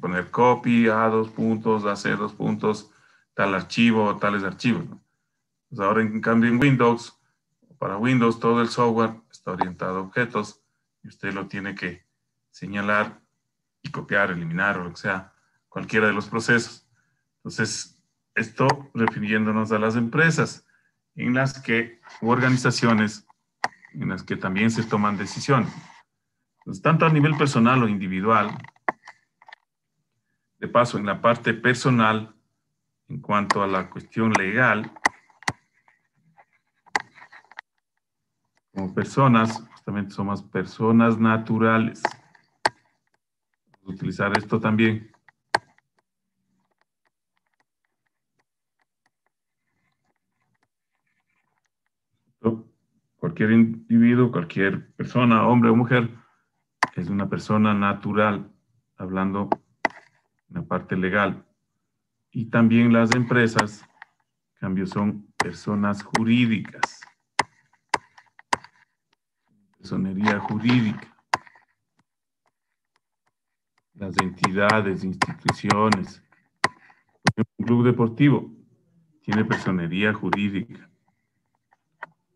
poner copy, A dos puntos, AC dos puntos, tal archivo, tales archivos, ¿no? Pues ahora, en cambio, en Windows, para Windows, todo el software está orientado a objetos y usted lo tiene que señalar y copiar, eliminar o lo que sea, cualquiera de los procesos. Entonces, esto refiriéndonos a las empresas en las que, u organizaciones en las que también se toman decisiones. Entonces, tanto a nivel personal o individual, de paso, en la parte personal, en cuanto a la cuestión legal, como personas, justamente somos personas naturales. Vamos a utilizar esto también. Cualquier individuo, cualquier persona, hombre o mujer, es una persona natural, hablando en la parte legal. Y también las empresas, en cambio, son personas jurídicas. Personería jurídica. Las entidades, instituciones. Por ejemplo, un club deportivo tiene personería jurídica.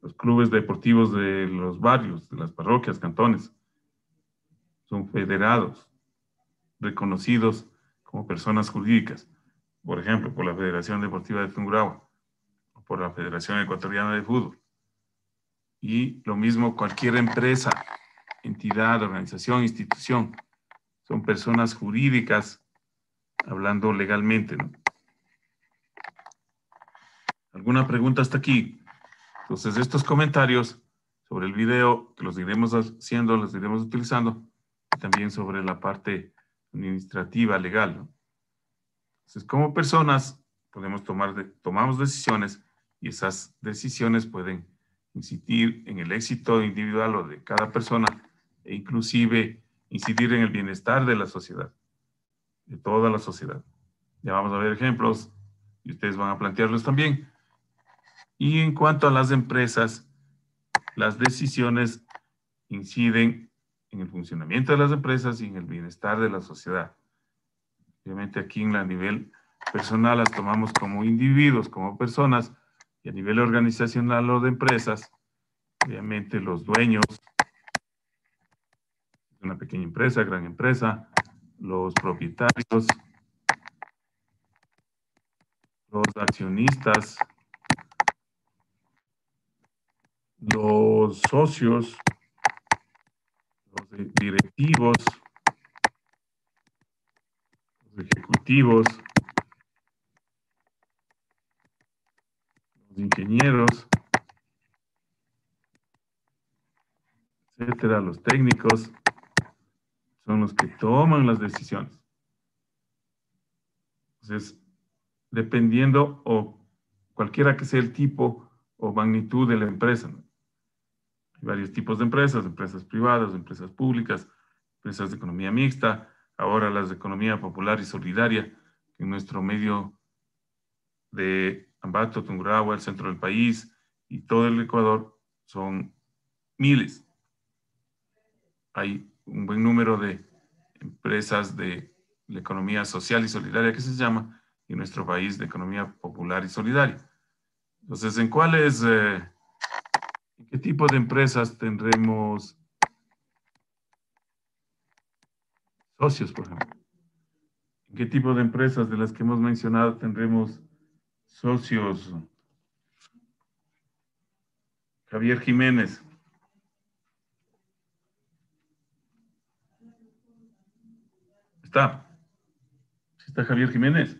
Los clubes deportivos de los barrios, de las parroquias, cantones, son federados, reconocidos como personas jurídicas. Por ejemplo, por la Federación Deportiva de Tungurahua o por la Federación Ecuatoriana de Fútbol. Y lo mismo cualquier empresa, entidad, organización, institución, son personas jurídicas, hablando legalmente, ¿no? ¿Alguna pregunta hasta aquí? Entonces, estos comentarios sobre el video, que los iremos haciendo, los iremos utilizando, y también sobre la parte administrativa, legal, ¿no? Entonces, como personas, tomamos decisiones y esas decisiones pueden incidir en el éxito individual o de cada persona e inclusive incidir en el bienestar de la sociedad, de toda la sociedad. Ya vamos a ver ejemplos y ustedes van a plantearlos también. Y en cuanto a las empresas, las decisiones inciden en el funcionamiento de las empresas y en el bienestar de la sociedad. Obviamente aquí en la nivel personal las tomamos como individuos, como personas, y a nivel organizacional o de empresas, obviamente los dueños, una pequeña empresa, gran empresa, los propietarios, los accionistas, los socios, los directivos, los ejecutivos, los ingenieros, etcétera, los técnicos, son los que toman las decisiones. Entonces, dependiendo o cualquiera que sea el tipo o magnitud de la empresa, ¿no? Hay varios tipos de empresas privadas, empresas públicas, empresas de economía mixta, ahora las de economía popular y solidaria, que en nuestro medio de Ambato, Tungurahua, el centro del país y todo el Ecuador son miles. Hay un buen número de empresas de la economía social y solidaria que se llama, y en nuestro país de economía popular y solidaria. Entonces, ¿en qué tipo de empresas tendremos socios, por ejemplo? ¿En qué tipo de empresas de las que hemos mencionado tendremos socios? Javier Jiménez. ¿Está? ¿Sí está Javier Jiménez?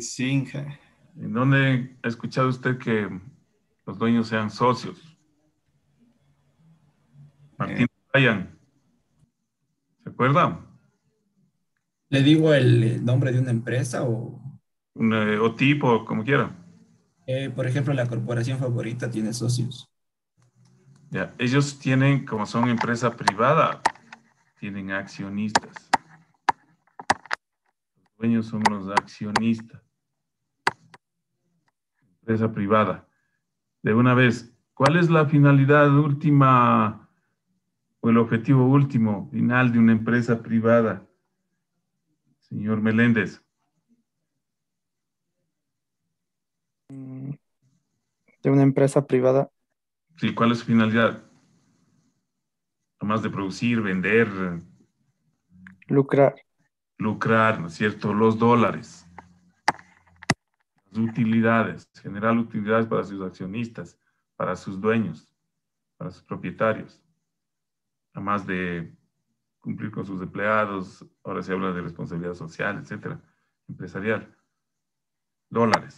Sí, Inja. ¿En dónde ha escuchado usted que los dueños sean socios? Eh, Martín Ryan. ¿Se acuerda? ¿Le digo el nombre de una empresa o, O tipo, como quiera. por ejemplo, la corporación favorita tiene socios? Ya, ellos tienen, como son empresa privada, tienen accionistas. Los dueños son los accionistas. Empresa privada. De una vez, ¿cuál es la finalidad última o el objetivo último, final de una empresa privada? Señor Meléndez. De una empresa privada. Sí, ¿cuál es su finalidad? Además de producir, vender, Lucrar. lucrar, ¿no es cierto? Los dólares, las utilidades, generar utilidades para sus accionistas, para sus dueños, para sus propietarios. Además de cumplir con sus empleados, ahora se habla de responsabilidad social, etcétera, empresarial. Dólares,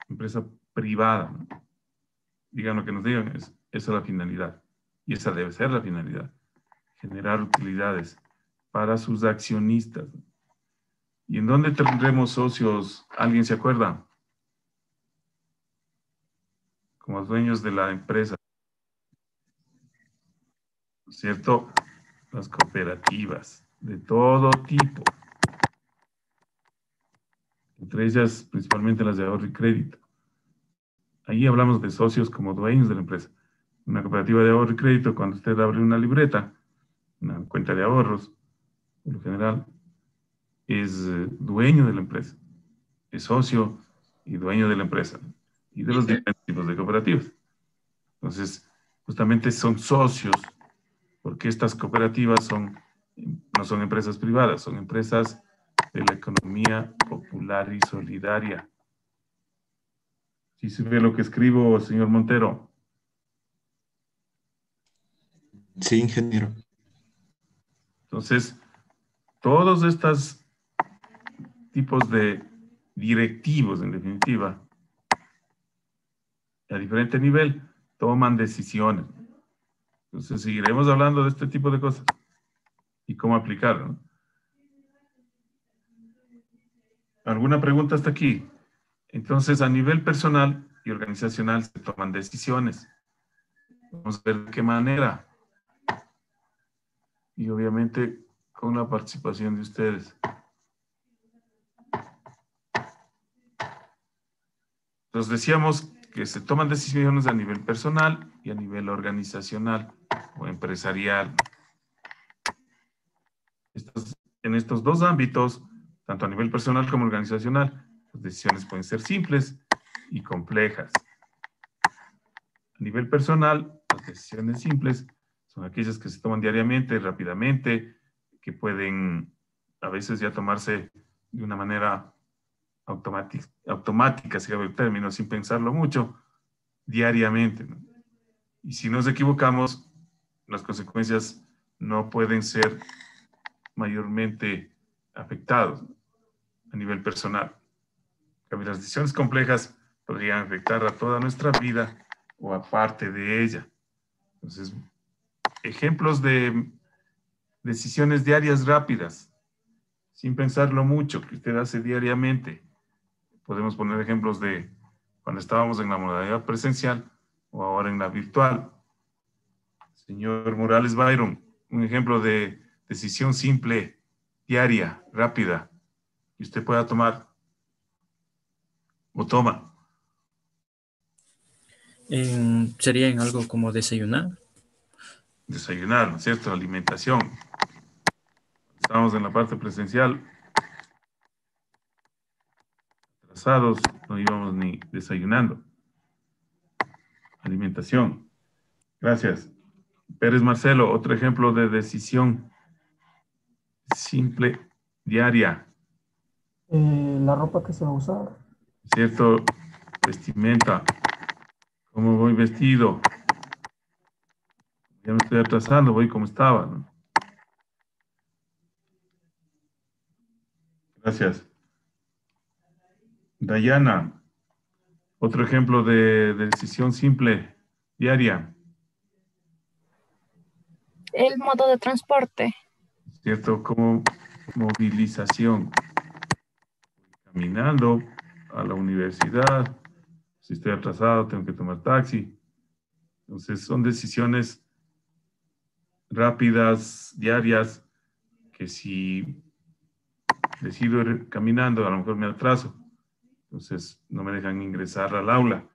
empresa privada, ¿no? Digan lo que nos digan, esa es la finalidad. Y esa debe ser la finalidad. Generar utilidades para sus accionistas. ¿Y en dónde tendremos socios? ¿Alguien se acuerda? Como dueños de la empresa, ¿no es cierto? Las cooperativas de todo tipo. Entre ellas, principalmente las de ahorro y crédito. Ahí hablamos de socios como dueños de la empresa. Una cooperativa de ahorro y crédito, cuando usted abre una libreta, una cuenta de ahorros, por lo general, es dueño de la empresa, es socio y dueño de la empresa y de los diferentes tipos de cooperativas. Entonces, justamente son socios, porque estas cooperativas no son empresas privadas, son empresas de la economía popular y solidaria. ¿Sí se ve lo que escribo, señor Montero? Sí, ingeniero. Entonces, todos estos tipos de directivos, en definitiva, a diferente nivel, toman decisiones. Entonces, seguiremos hablando de este tipo de cosas y cómo aplicarlo, ¿no? ¿Alguna pregunta hasta aquí? Entonces, a nivel personal y organizacional se toman decisiones. Vamos a ver de qué manera. Y obviamente con la participación de ustedes. Entonces decíamos que se toman decisiones a nivel personal y a nivel organizacional o empresarial. En estos dos ámbitos, tanto a nivel personal como organizacional, las decisiones pueden ser simples y complejas. A nivel personal, las decisiones simples son aquellas que se toman diariamente, rápidamente, que pueden a veces ya tomarse de una manera automática, si cabe el término, sin pensarlo mucho, diariamente, ¿no? Y si nos equivocamos, las consecuencias no pueden ser mayormente afectados, ¿no? A nivel personal. Las decisiones complejas podrían afectar a toda nuestra vida o a parte de ella. Entonces, ejemplos de decisiones diarias rápidas, sin pensarlo mucho, que usted hace diariamente. Podemos poner ejemplos de cuando estábamos en la modalidad presencial o ahora en la virtual. Señor Morales Byron, un ejemplo de decisión simple, diaria, rápida, que usted pueda tomar o toma. Sería en algo como desayunar. Desayunar, ¿no es cierto? Alimentación. Estamos en la parte presencial, atrasados, no íbamos ni desayunando. Alimentación. Gracias. Pérez Marcelo, otro ejemplo de decisión simple, diaria. La ropa que se va a usar. ¿Cierto? Vestimenta. ¿Cómo voy vestido? Ya me estoy atrasando, voy como estaba, ¿no? Gracias. Dayana, otro ejemplo de decisión simple, diaria. El modo de transporte. ¿Cierto? Como movilización. Caminando a la universidad. Si estoy atrasado, tengo que tomar taxi. Entonces, son decisiones rápidas, diarias, que si decido ir caminando, a lo mejor me atraso. Entonces, no me dejan ingresar al aula.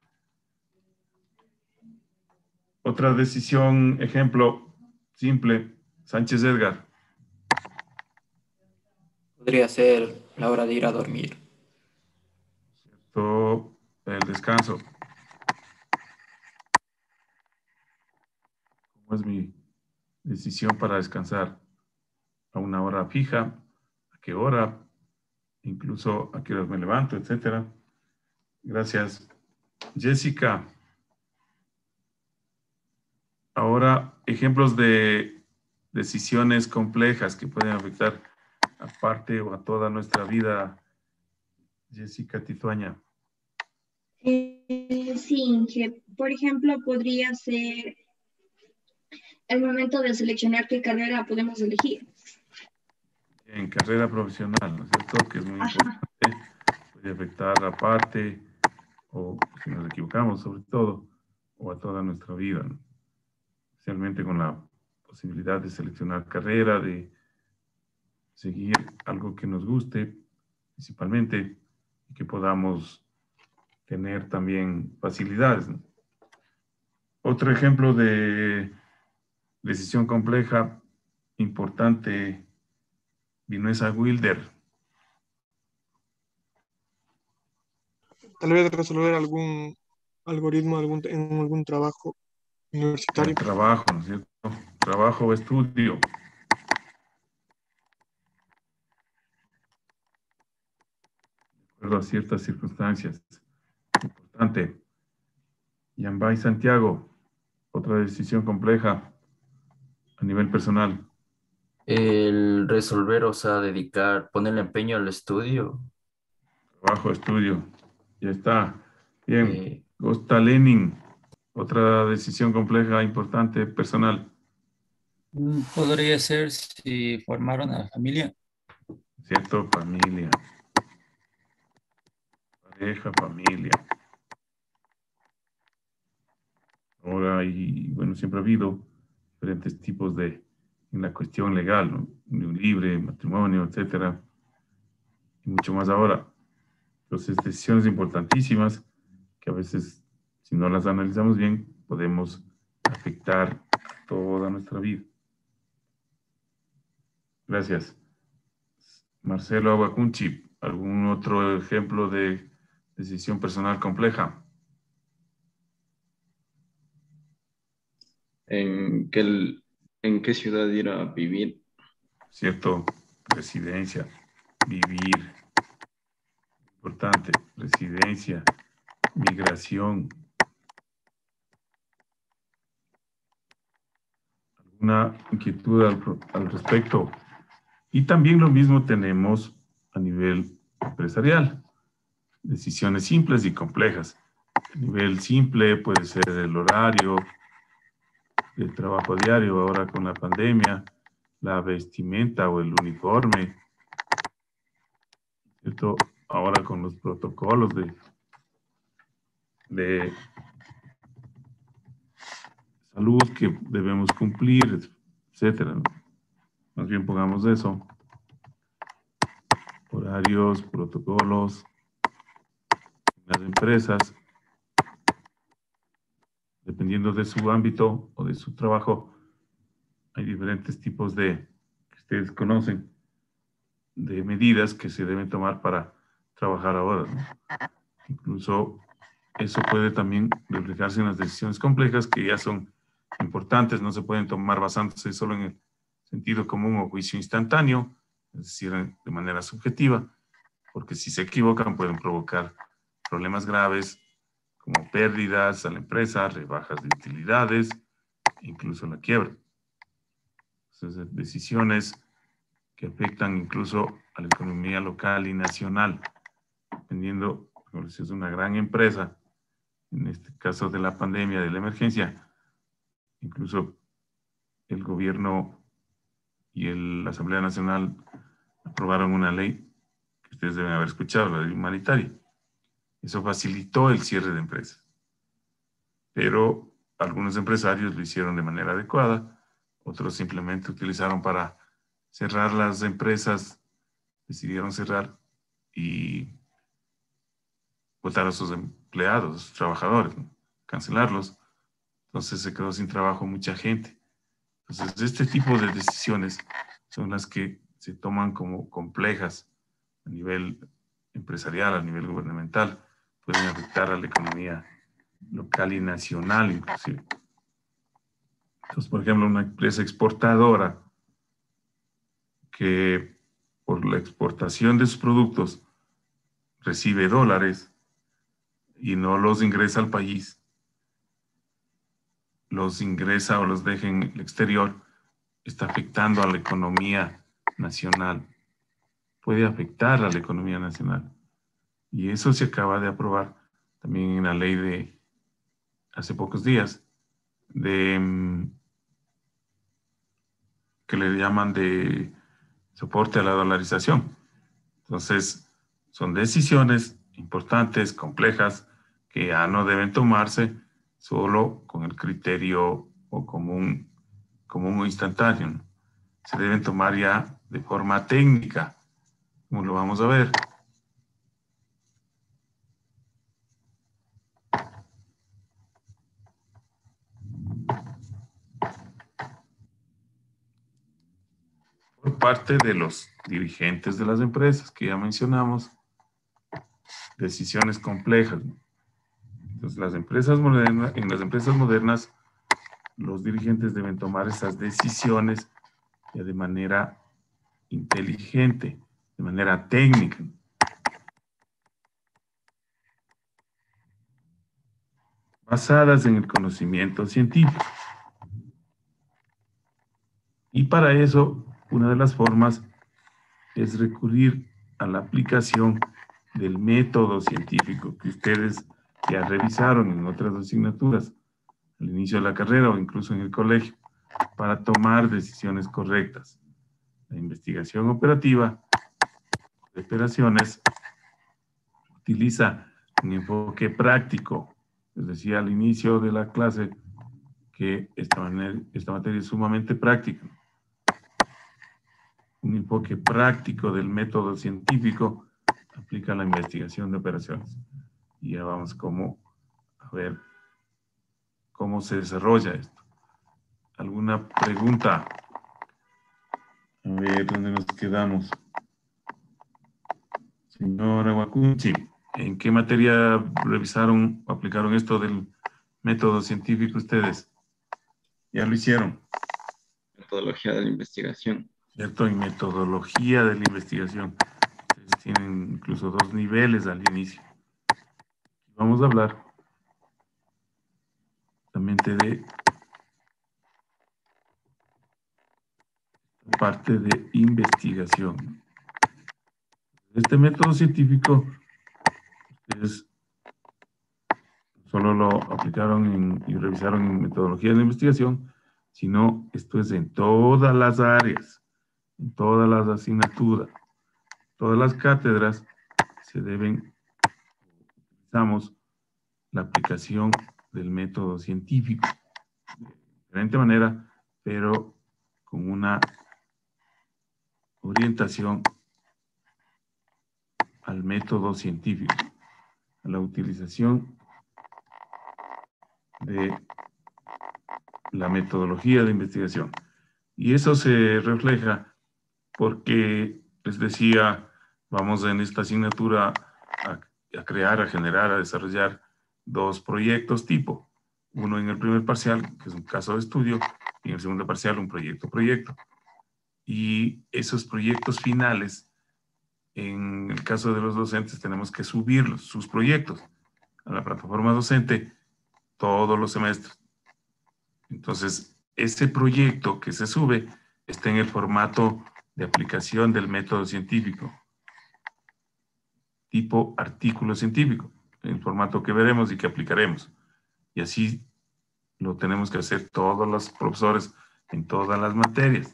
Otra decisión, ejemplo, simple, Sánchez Edgar. podría ser la hora de ir a dormir. Todo el descanso. ¿Cómo es mi decisión para descansar? ¿A una hora fija? ¿A qué hora? Incluso a qué hora me levanto, etcétera. Gracias, Jessica. Ahora, ejemplos de decisiones complejas que pueden afectar a parte o a toda nuestra vida. Jessica Tituaña. Sí, que por ejemplo podría ser el momento de seleccionar qué carrera podemos elegir. En carrera profesional, ¿no es cierto? Que es muy importante. Puede afectar a parte o, si nos equivocamos, sobre todo, o a toda nuestra vida, ¿no? Especialmente con la posibilidad de seleccionar carrera, de seguir algo que nos guste, principalmente, y que podamos tener también facilidades, ¿no? Otro ejemplo de decisión compleja, importante, Vanessa Wilder. Tal vez resolver algún algoritmo en algún trabajo universitario. El trabajo, ¿no es cierto? Trabajo o estudio. De acuerdo a ciertas circunstancias. Importante. Yambay Santiago, otra decisión compleja a nivel personal. El resolver, o sea, dedicar, ponerle empeño al estudio. Trabajo, estudio. Ya está. Bien. Costa Lenin, otra decisión compleja, importante, personal. Podría ser si formar una familia. ¿Cierto? Familia. Pareja, familia. Ahora, y bueno, siempre ha habido diferentes tipos de, en la cuestión legal, ¿no? Unión libre, matrimonio, etcétera, y mucho más ahora. Entonces, decisiones importantísimas que a veces, si no las analizamos bien, podemos afectar toda nuestra vida. Gracias. Marcelo Aguacunchi, ¿algún otro ejemplo de decisión personal compleja? ¿En qué ciudad ir a vivir? Cierto, residencia, vivir. Importante, residencia, migración. ¿Alguna inquietud al respecto? Y también lo mismo tenemos a nivel empresarial. Decisiones simples y complejas. A nivel simple puede ser el horario, el trabajo diario, ahora con la pandemia, la vestimenta o el uniforme, ¿cierto? Ahora con los protocolos de salud que debemos cumplir, etcétera, ¿no? Más bien pongamos eso. Horarios, protocolos, las empresas, dependiendo de su ámbito o de su trabajo, hay diferentes tipos que ustedes conocen, de medidas que se deben tomar para trabajar ahora, ¿no? Incluso eso puede también reflejarse en las decisiones complejas que ya son importantes, no se pueden tomar basándose solo en el sentido común o juicio instantáneo, es decir, de manera subjetiva, porque si se equivocan pueden provocar problemas graves como pérdidas a la empresa, rebajas de utilidades, incluso la quiebra. Entonces, decisiones que afectan incluso a la economía local y nacional, dependiendo, si es una gran empresa, en este caso de la pandemia, de la emergencia, incluso el gobierno y la Asamblea Nacional aprobaron una ley que ustedes deben haber escuchado, la ley humanitaria. Eso facilitó el cierre de empresas. Pero algunos empresarios lo hicieron de manera adecuada, otros simplemente utilizaron para cerrar las empresas, decidieron cerrar y votar a sus empleados, a sus trabajadores, ¿no? Cancelarlos. Entonces se quedó sin trabajo mucha gente. Entonces este tipo de decisiones son las que se toman como complejas a nivel empresarial, a nivel gubernamental, pueden afectar a la economía local y nacional inclusive. Entonces, por ejemplo, una empresa exportadora que por la exportación de sus productos recibe dólares y no los ingresa al país, los ingresa o los deja en el exterior, está afectando a la economía nacional. Puede afectar a la economía nacional. Y eso se acaba de aprobar también en la ley de hace pocos días, que le llaman de soporte a la dolarización. Entonces, son decisiones importantes, complejas, que ya no deben tomarse solo con el criterio o común o instantáneo, ¿no? Se deben tomar ya de forma técnica, como lo vamos a ver. Por parte de los dirigentes de las empresas, que ya mencionamos, decisiones complejas, ¿no? Entonces, en las empresas modernas, los dirigentes deben tomar esas decisiones ya de manera inteligente, de manera técnica, basadas en el conocimiento científico. Y para eso, una de las formas es recurrir a la aplicación del método científico que ustedes ya revisaron en otras asignaturas, al inicio de la carrera o incluso en el colegio, para tomar decisiones correctas. La investigación operativa de operaciones utiliza un enfoque práctico. Les decía al inicio de la clase que esta materia es sumamente práctica. Un enfoque práctico del método científico aplica la investigación de operaciones. Y ya vamos a ver cómo se desarrolla esto. ¿Alguna pregunta? A ver, ¿dónde nos quedamos? Señora Guacunchi, ¿en qué materia revisaron o aplicaron esto del método científico ustedes? ¿Ya lo hicieron? Metodología de la investigación. ¿Cierto? En metodología de la investigación. Ustedes tienen incluso 2 niveles al inicio. Vamos a hablar también de parte de investigación. Este método científico, ustedes solo lo aplicaron y revisaron en metodología de la investigación, sino esto es en todas las áreas, en todas las asignaturas, todas las cátedras utilizamos la aplicación del método científico de diferente manera, pero con una orientación al método científico, a la utilización de la metodología de investigación. Y eso se refleja porque, les decía, vamos en esta asignatura a crear, a generar, a desarrollar 2 proyectos tipo. Uno en el primer parcial, que es un caso de estudio, y en el segundo parcial un proyecto. Y esos proyectos finales, en el caso de los docentes, tenemos que subirlos, sus proyectos, a la plataforma docente todos los semestres. Entonces, ese proyecto que se sube está en el formato de aplicación del método científico, tipo artículo científico, en el formato que veremos y que aplicaremos. Y así lo tenemos que hacer todos los profesores en todas las materias.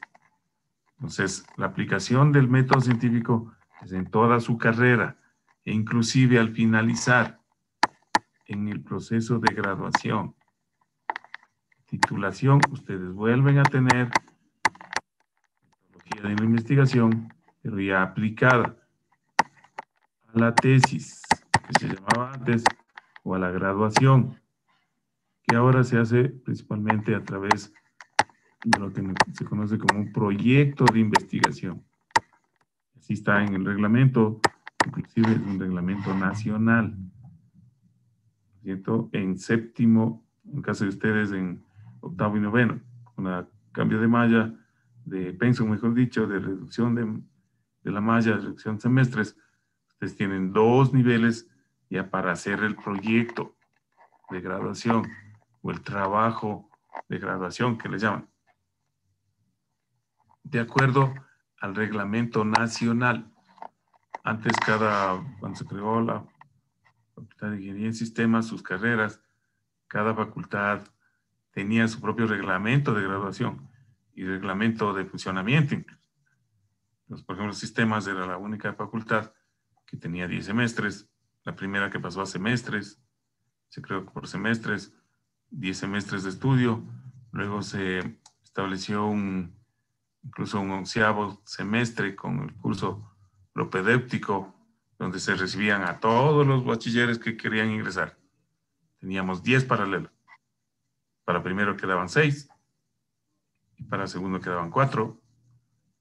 Entonces, la aplicación del método científico es en toda su carrera, e inclusive al finalizar, en el proceso de graduación. Titulación, ustedes vuelven a tener metodología de la investigación, pero ya aplicada a la tesis, que se llamaba antes, o a la graduación, que ahora se hace principalmente a través de lo que se conoce como un proyecto de investigación. Así está en el reglamento, inclusive es un reglamento nacional, ¿cierto? En séptimo, en caso de ustedes en octavo y noveno, con el cambio de malla, de pensum, mejor dicho, de reducción de la malla, de reducción de semestres, ustedes tienen 2 niveles ya para hacer el proyecto de graduación o el trabajo de graduación que le llaman, de acuerdo al reglamento nacional. Antes cuando se creó la Facultad de Ingeniería en Sistemas, sus carreras, cada facultad tenía su propio reglamento de graduación y reglamento de funcionamiento incluso. Entonces, por ejemplo, sistemas era la única facultad que tenía 10 semestres, la primera que pasó a semestres, se creó por semestres, 10 semestres de estudio, luego se estableció incluso un 11º semestre con el curso propedéutico, donde se recibían a todos los bachilleres que querían ingresar. Teníamos 10 paralelos. Para primero quedaban 6, y para segundo quedaban 4,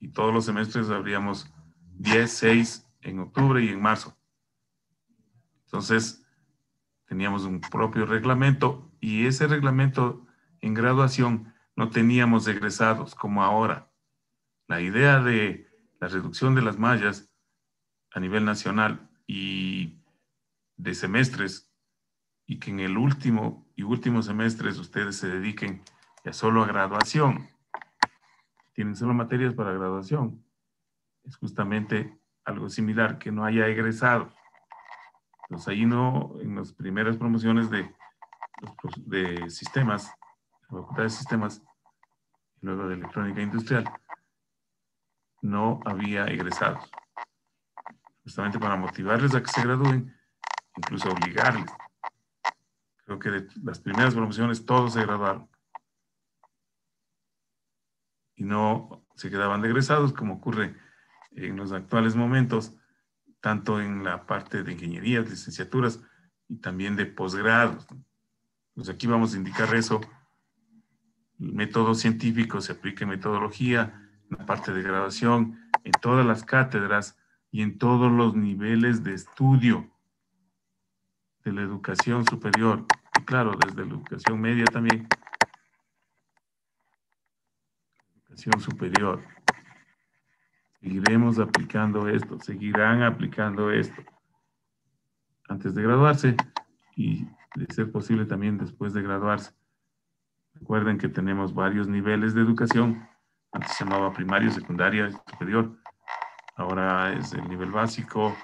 y todos los semestres habríamos 10, 6 en octubre y en marzo. Entonces, teníamos un propio reglamento, y ese reglamento en graduación no teníamos egresados como ahora. La idea de la reducción de las mallas a nivel nacional y de semestres, y que en el último semestres ustedes se dediquen ya solo a graduación, tienen solo materias para graduación, es justamente algo similar, que no haya egresados. Entonces ahí no, en las primeras promociones de sistemas, la facultad de sistemas, y luego de electrónica industrial, no había egresados. Justamente para motivarles a que se gradúen, incluso obligarles. Creo que de las primeras promociones todos se graduaron. Y no se quedaban de egresados, como ocurre en los actuales momentos, tanto en la parte de ingenierías, licenciaturas y también de posgrados. Pues aquí vamos a indicar eso. El método científico se aplica en metodología, en la parte de graduación, en todas las cátedras y en todos los niveles de estudio de la educación superior. Y claro, desde la educación media también. Educación superior. Seguiremos aplicando esto, seguirán aplicando esto antes de graduarse y de ser posible también después de graduarse. Recuerden que tenemos varios niveles de educación. Antes se llamaba primaria, secundaria, superior. Ahora es el nivel básico,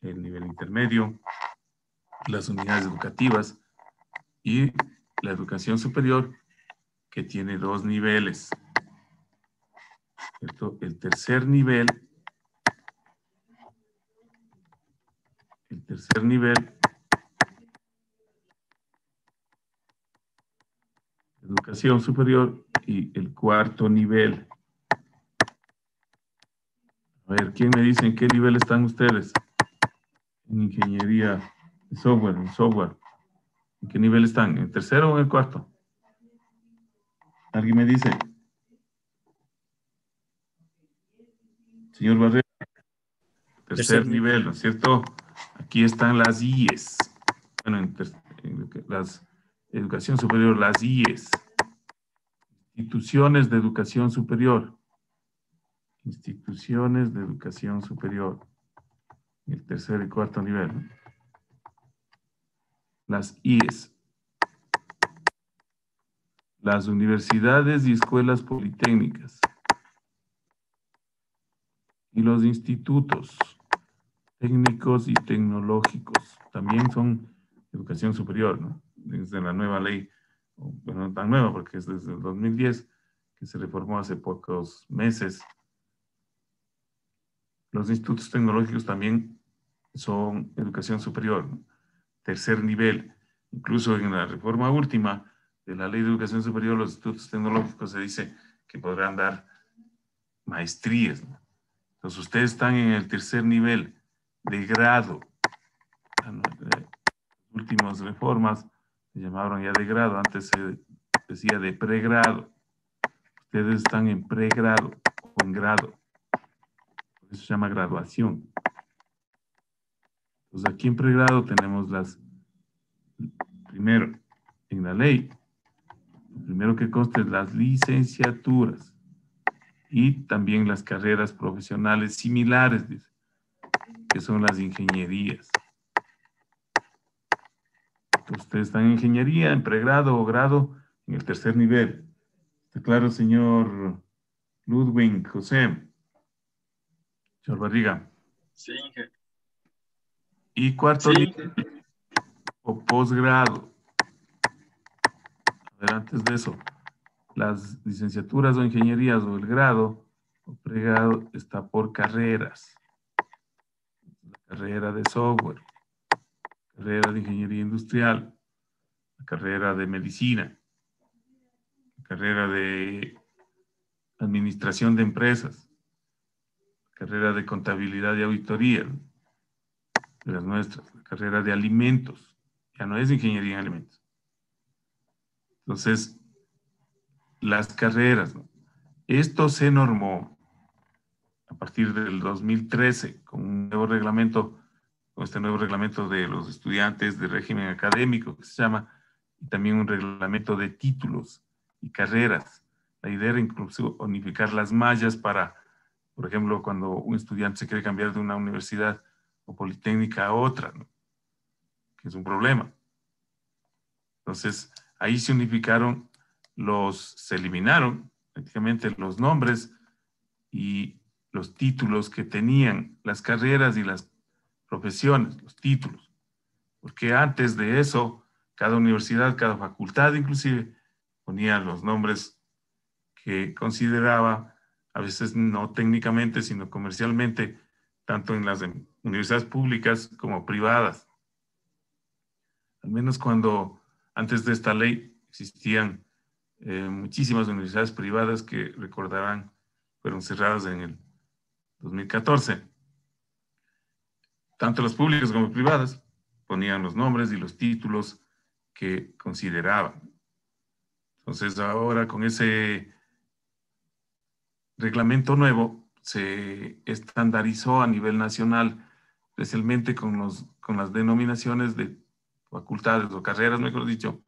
el nivel intermedio, las unidades educativas y la educación superior, que tiene 2 niveles. El tercer nivel educación superior, y el 4º nivel. A ver, ¿quién me dice en qué nivel están ustedes? En ingeniería de software, en software. ¿En qué nivel están? ¿En el 3º o en el 4º? ¿Alguien me dice? Señor Barrera. Tercer nivel, ¿no es cierto? Aquí están las IES. Bueno, en las educación superior, las IES. Instituciones de educación superior. Instituciones de educación superior. El 3º y 4º nivel, ¿no? Las IES. Las universidades y escuelas politécnicas. Y los institutos técnicos y tecnológicos también son educación superior, ¿no? Desde la nueva ley, bueno, no tan nueva porque es desde el 2010, que se reformó hace pocos meses. Los institutos tecnológicos también son educación superior, ¿no? Tercer nivel. Incluso en la reforma última de la ley de educación superior, los institutos tecnológicos se dice que podrán dar maestrías, ¿no? Entonces ustedes están en el tercer nivel de grado. Las últimas reformas se llamaron ya de grado, antes se decía de pregrado. Ustedes están en pregrado o en grado. Eso se llama graduación. Entonces aquí en pregrado tenemos primero, en la ley, lo primero que consta es las licenciaturas y también las carreras profesionales similares, dice, que son las ingenierías. Entonces, ustedes están en ingeniería, en pregrado o grado, en el tercer nivel. ¿Está claro, señor Ludwig, José? Señor Barriga. Sí, Inge. Y cuarto nivel o posgrado. A ver, antes de eso, las licenciaturas o ingenierías o el grado o pregrado está por carreras. La carrera de software, carrera de ingeniería industrial, la carrera de medicina, la carrera de administración de empresas, la carrera de contabilidad y auditoría, de las nuestras, la carrera de alimentos, ya no es ingeniería en alimentos. Entonces, las carreras, ¿no? Esto se normó a partir del 2013 con un nuevo reglamento, con este nuevo reglamento de los estudiantes de régimen académico que se llama, y también un reglamento de títulos y carreras. La idea era incluso unificar las mallas para, por ejemplo, cuando un estudiante se quiere cambiar de una universidad o politécnica a otra, ¿no? Que es un problema. Entonces, ahí se unificaron se eliminaron prácticamente los nombres y los títulos que tenían las carreras y las profesiones, los títulos. Porque antes de eso, cada universidad, cada facultad inclusive, ponía los nombres que consideraba, a veces no técnicamente, sino comercialmente, tanto en las universidades públicas como privadas. Al menos cuando antes de esta ley existían muchísimas universidades privadas que recordarán fueron cerradas en el 2014. Tanto las públicas como privadas ponían los nombres y los títulos que consideraban. Entonces ahora con ese reglamento nuevo se estandarizó a nivel nacional, especialmente con las denominaciones de facultades o carreras, mejor dicho,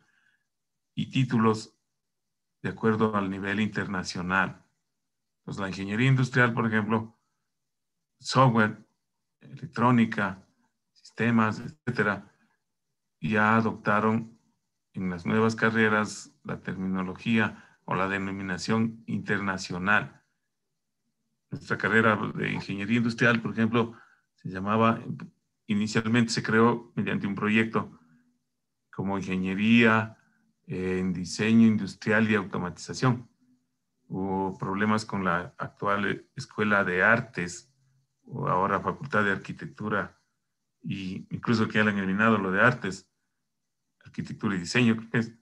y títulos de acuerdo al nivel internacional. Pues la ingeniería industrial, por ejemplo, software, electrónica, sistemas, etcétera, ya adoptaron en las nuevas carreras la terminología o la denominación internacional. Nuestra carrera de ingeniería industrial, por ejemplo, se llamaba, inicialmente se creó mediante un proyecto como ingeniería en diseño industrial y automatización. Hubo problemas con la actual Escuela de Artes, o ahora Facultad de Arquitectura, y incluso que ya le han eliminado lo de Artes, Arquitectura y Diseño, creo que es,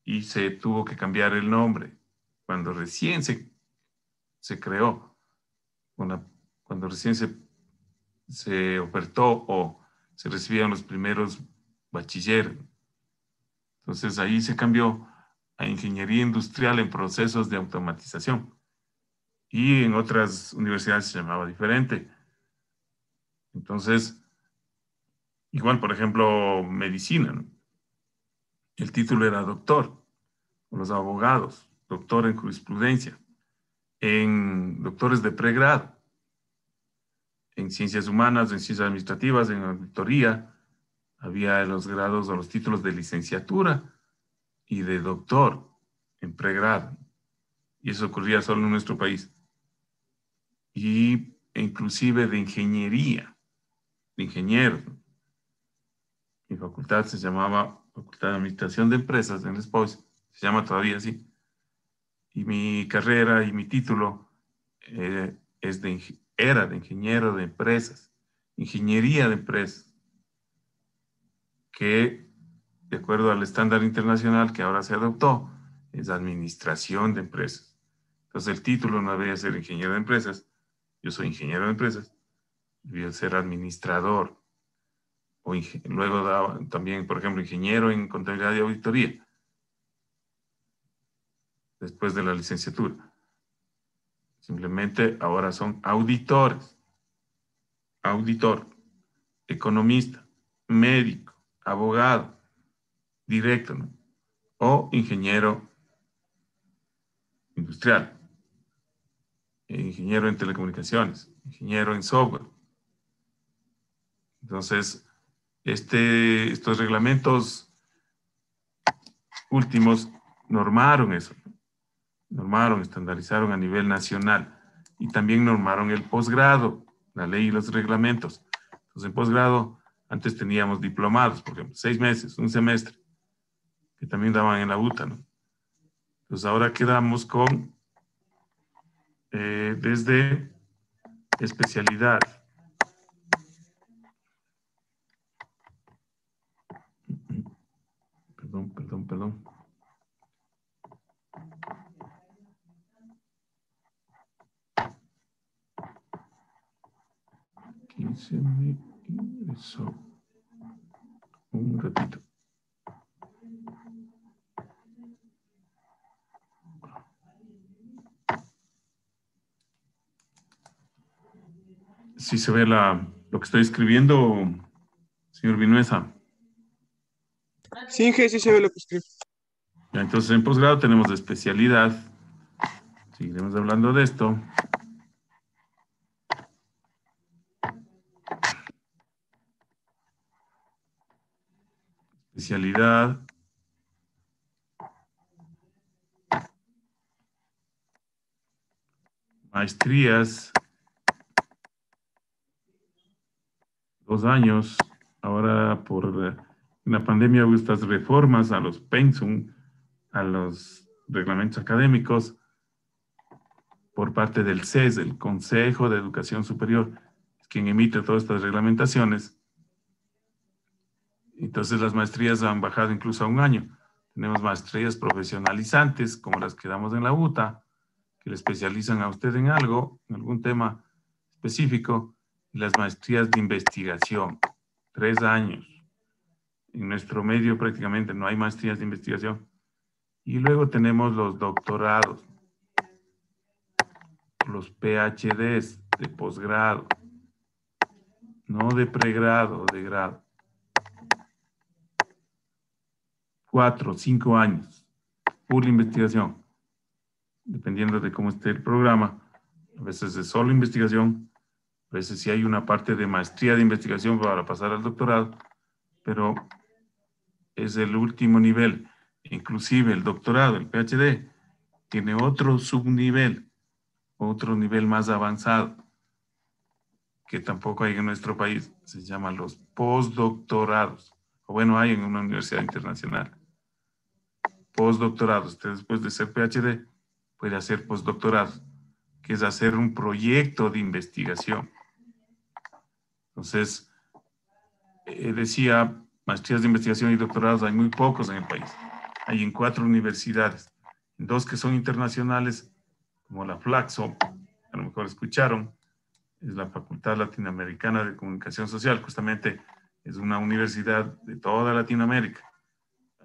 y se tuvo que cambiar el nombre cuando recién se creó, cuando recién se ofertó o se recibían los primeros bachilleres. Entonces ahí se cambió a ingeniería industrial en procesos de automatización. Y en otras universidades se llamaba diferente. Entonces, igual, por ejemplo, medicina, ¿no? El título era doctor, o los abogados, doctor en jurisprudencia, en doctores de pregrado, en ciencias humanas, en ciencias administrativas, en auditoría, había los grados o los títulos de licenciatura y de doctor en pregrado. Y eso ocurría solo en nuestro país. Y inclusive de ingeniería, de ingenieros. Mi facultad se llamaba Facultad de Administración de Empresas en Les Pois, se llama todavía así. Y mi carrera y mi título era de ingeniero de empresas, ingeniería de empresas, que de acuerdo al estándar internacional que ahora se adoptó, es administración de empresas. Entonces el título no debía ser ingeniero de empresas, yo soy ingeniero de empresas, debía ser administrador, o luego daba también, por ejemplo, ingeniero en contabilidad y auditoría, después de la licenciatura. Simplemente ahora son auditores. Auditor, economista, médico, abogado, directo, ¿no? O ingeniero industrial, ingeniero en telecomunicaciones, ingeniero en software. Entonces, estos reglamentos últimos normaron eso, normaron, estandarizaron a nivel nacional y también normaron el posgrado, la ley y los reglamentos. Entonces, en posgrado, antes teníamos diplomados, por ejemplo, 6 meses, un semestre, que también daban en la UTA, ¿no? Entonces, ahora quedamos con desde especialidad. Perdón. Aquí se me ingresó un ratito. Si se ve lo que estoy escribiendo, señor Vinuesa. Sí, Inge, sí se ve lo que escribe. Entonces, en posgrado tenemos de especialidad. Seguiremos hablando de esto. Especialidad. Maestrías. 2 años. Ahora por la pandemia hubo estas reformas a los pensum, a los reglamentos académicos por parte del CES, el Consejo de Educación Superior, es quien emite todas estas reglamentaciones. Entonces las maestrías han bajado incluso a 1 año. Tenemos maestrías profesionalizantes, como las que damos en la UTA, que le especializan a usted en algo, en algún tema específico, y las maestrías de investigación, 3 años. En nuestro medio prácticamente no hay maestrías de investigación. Y luego tenemos los doctorados, los PhDs de posgrado, no de pregrado o de grado. 4 o 5 años, pura investigación. Dependiendo de cómo esté el programa, a veces es solo investigación, a veces sí hay una parte de maestría de investigación para pasar al doctorado, pero es el último nivel. Inclusive el doctorado, el PhD, tiene otro subnivel, otro nivel más avanzado, que tampoco hay en nuestro país. Se llaman los postdoctorados. O bueno, hay en una universidad internacional. Postdoctorados. Usted después de ser PhD puede hacer postdoctorado, que es hacer un proyecto de investigación. Entonces, decía, maestrías de investigación y doctorados hay muy pocos en el país. Hay en 4 universidades. En 2 que son internacionales, como la Flaxo, a lo mejor escucharon, es la Facultad Latinoamericana de Comunicación Social, justamente es una universidad de toda Latinoamérica.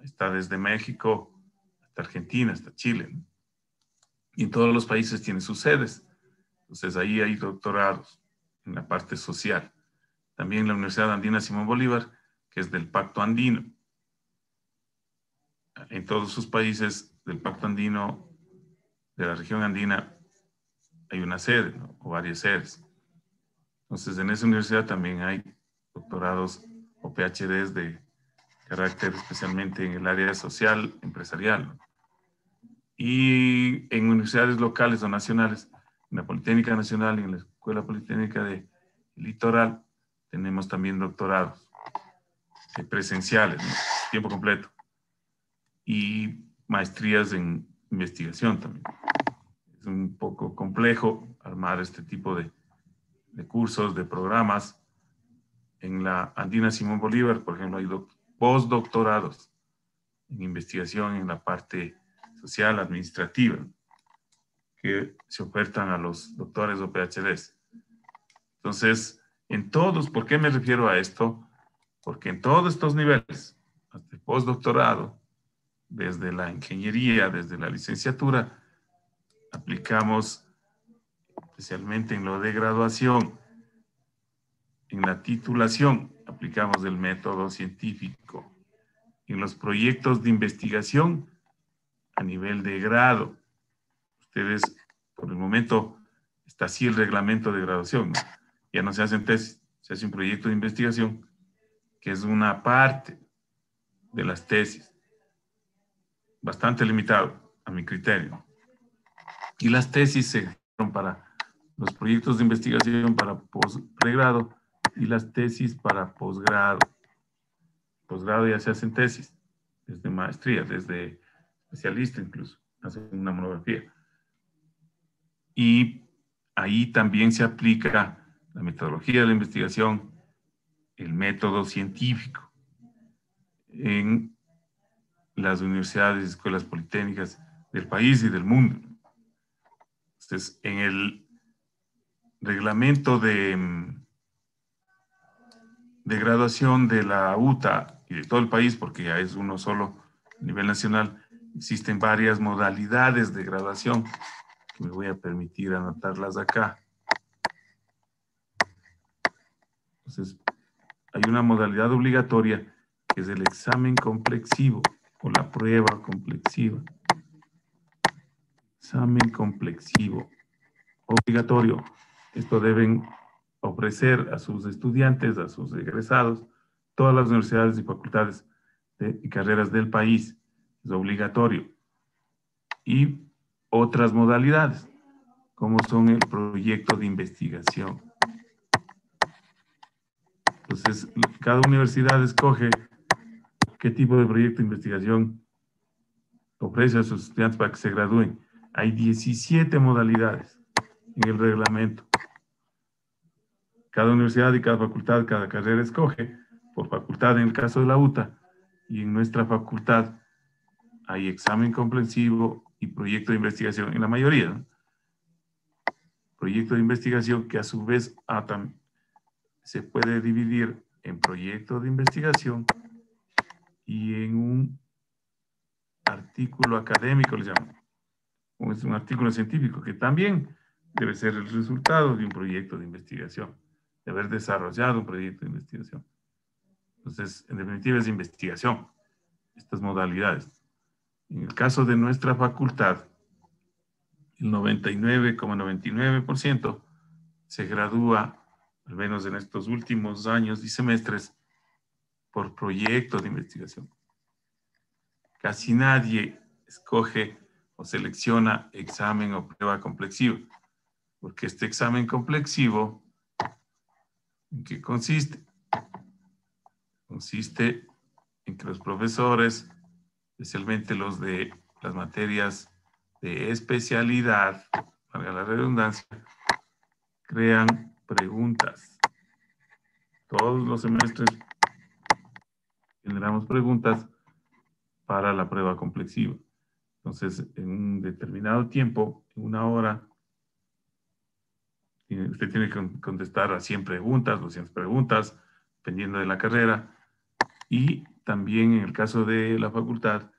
Está desde México hasta Argentina, hasta Chile, ¿no? Y en todos los países tiene sus sedes. Entonces ahí hay doctorados en la parte social. También la Universidad Andina Simón Bolívar, que es del Pacto Andino. En todos sus países del Pacto Andino, de la región andina, hay una sede, ¿no? O varias sedes. Entonces, en esa universidad también hay doctorados o PhDs de carácter especialmente en el área social, empresarial, ¿no? Y en universidades locales o nacionales, en la Politécnica Nacional y en la Escuela Politécnica de Litoral, tenemos también doctorados presenciales, ¿no? Tiempo completo. Y maestrías en investigación también. Es un poco complejo armar este tipo de cursos, de programas. En la Andina Simón Bolívar, por ejemplo, hay postdoctorados en investigación en la parte social, administrativa, que se ofertan a los doctores o PhDs. Entonces, en todos, ¿por qué me refiero a esto? Porque en todos estos niveles, hasta el postdoctorado, desde la ingeniería, desde la licenciatura, aplicamos especialmente en lo de graduación. En la titulación aplicamos el método científico. En los proyectos de investigación a nivel de grado. Ustedes, por el momento, está así el reglamento de graduación, ¿no? Ya no se hacen tesis, se hace un proyecto de investigación que es una parte de las tesis. Bastante limitado a mi criterio. Y las tesis se hicieron para los proyectos de investigación para pregrado y las tesis para posgrado. Posgrado ya se hacen tesis, desde maestría, desde especialista incluso, hacen una monografía. Y ahí también se aplica la metodología de la investigación, el método científico en las universidades y escuelas politécnicas del país y del mundo. Entonces, en el reglamento de graduación de la UTA y de todo el país, porque ya es uno solo a nivel nacional, existen varias modalidades de graduación que me voy a permitir anotarlas acá. Entonces, hay una modalidad obligatoria que es el examen complexivo o la prueba complexiva. Examen complexivo obligatorio. Esto deben ofrecer a sus estudiantes, a sus egresados, todas las universidades y facultades y carreras del país. Es obligatorio. Y otras modalidades, como son el proyecto de investigación. Entonces, cada universidad escoge qué tipo de proyecto de investigación ofrece a sus estudiantes para que se gradúen. Hay 17 modalidades en el reglamento. Cada universidad y cada facultad, cada carrera escoge, por facultad en el caso de la UTA, y en nuestra facultad hay examen comprensivo y proyecto de investigación, en la mayoría, ¿no? Proyecto de investigación que a su vez se puede dividir en proyecto de investigación y en un artículo académico, le llaman. O es un artículo científico que también debe ser el resultado de un proyecto de investigación, de haber desarrollado un proyecto de investigación. Entonces, en definitiva es investigación, estas modalidades. En el caso de nuestra facultad, el 99,99% se gradúa, al menos en estos últimos años y semestres, por proyecto de investigación. Casi nadie escoge o selecciona examen o prueba complexiva, porque este examen complexivo, ¿en qué consiste? Consiste en que los profesores, especialmente los de las materias de especialidad, valga la redundancia, crean preguntas. Todos los semestres generamos preguntas para la prueba complexiva. Entonces, en un determinado tiempo, en una hora, usted tiene que contestar a 100 preguntas, 200 preguntas, dependiendo de la carrera. Y también en el caso de la facultad,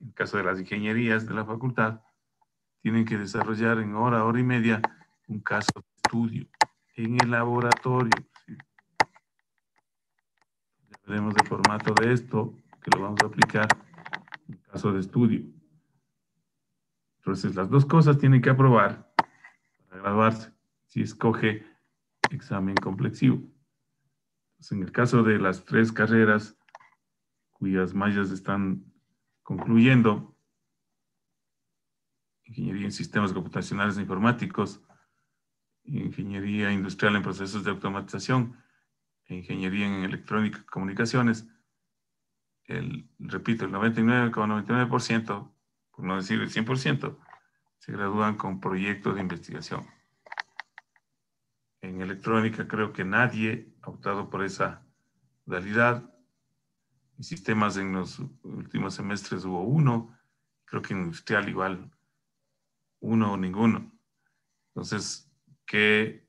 en el caso de las ingenierías de la facultad, tienen que desarrollar en hora, hora y media, un caso de estudio en el laboratorio. ¿Sí? Ya veremos el formato de esto, que lo vamos a aplicar en caso de estudio. Entonces, las dos cosas tienen que aprobar para graduarse, si escoge examen complexivo. Entonces, en el caso de las 3 carreras cuyas mallas están concluyendo, Ingeniería en Sistemas Computacionales e Informáticos, Ingeniería Industrial en Procesos de Automatización, e Ingeniería en Electrónica y Comunicaciones, repito, el 99,99%, por no decir el 100%, se gradúan con proyectos de investigación. En electrónica creo que nadie ha optado por esa modalidad. En sistemas en los últimos semestres hubo 1, creo que en industrial igual 1 o ninguno. Entonces, ¿qué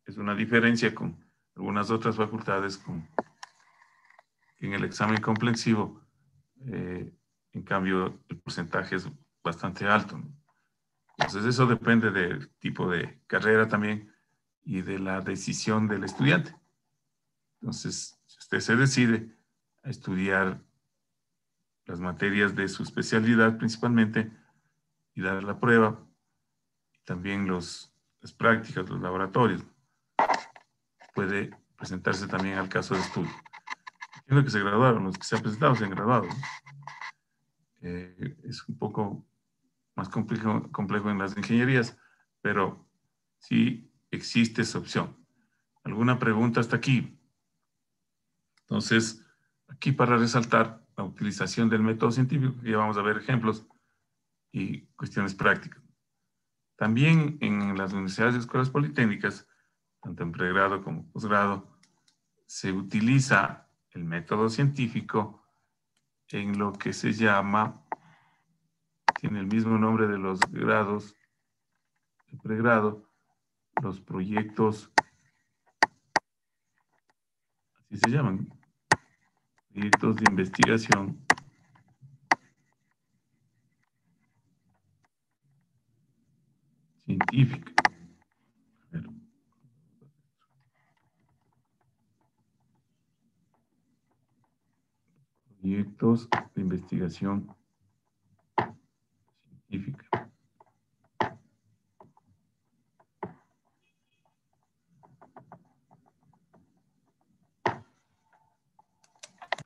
es una diferencia con algunas otras facultades en el examen complexivo? En cambio, el porcentaje es bastante alto, ¿no? Entonces eso depende del tipo de carrera también y de la decisión del estudiante. Entonces, si usted se decide a estudiar las materias de su especialidad principalmente y dar la prueba, también las prácticas, los laboratorios, puede presentarse también al caso de estudio. Entiendo que se graduaron, los que se han presentado se han graduado, ¿no? Es un poco más complejo en las ingenierías, pero sí existe esa opción. ¿Alguna pregunta hasta aquí? Entonces, aquí para resaltar la utilización del método científico, que ya vamos a ver ejemplos y cuestiones prácticas. También en las universidades y escuelas politécnicas, tanto en pregrado como posgrado, se utiliza el método científico en lo que se llama, tiene el mismo nombre de los grados, de pregrado, los proyectos, así se llaman, proyectos de investigación científica. Proyectos de investigación científica.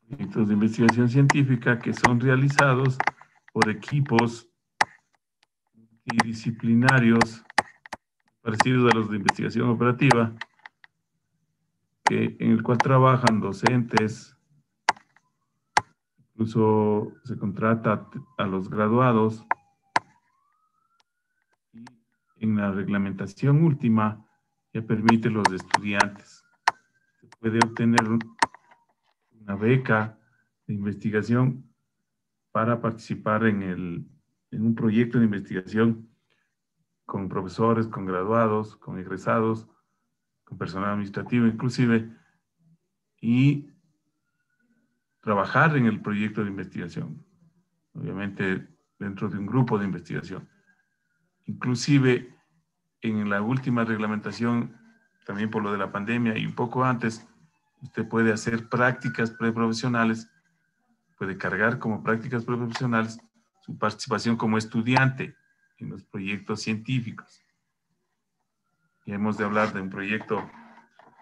Proyectos de investigación científica que son realizados por equipos multidisciplinarios parecidos a los de investigación operativa, en el cual trabajan docentes, incluso se contrata a los graduados, y en la reglamentación última ya permite a los estudiantes. Se puede obtener una beca de investigación para participar en un proyecto de investigación con profesores, con graduados, con egresados, con personal administrativo inclusive, y trabajar en el proyecto de investigación, obviamente dentro de un grupo de investigación. Inclusive en la última reglamentación, también por lo de la pandemia y un poco antes, usted puede hacer prácticas preprofesionales, puede cargar como prácticas preprofesionales su participación como estudiante en los proyectos científicos. Y hemos de hablar de un proyecto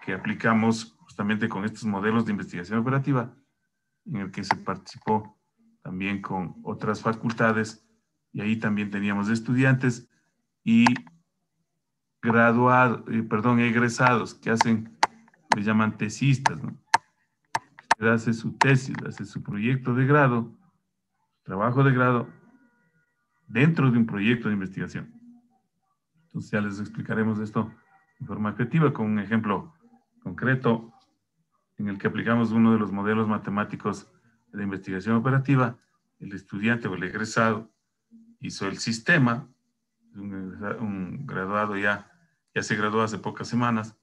que aplicamos justamente con estos modelos de investigación operativa, en el que se participó también con otras facultades, y ahí también teníamos estudiantes y egresados que le llaman tesistas, ¿no? Usted hace su tesis, hace su proyecto de grado, trabajo de grado, dentro de un proyecto de investigación. Entonces ya les explicaremos esto de forma objetiva con un ejemplo concreto en el que aplicamos uno de los modelos matemáticos de la investigación operativa. El estudiante o el egresado hizo el sistema, un graduado ya se graduó hace pocas semanas,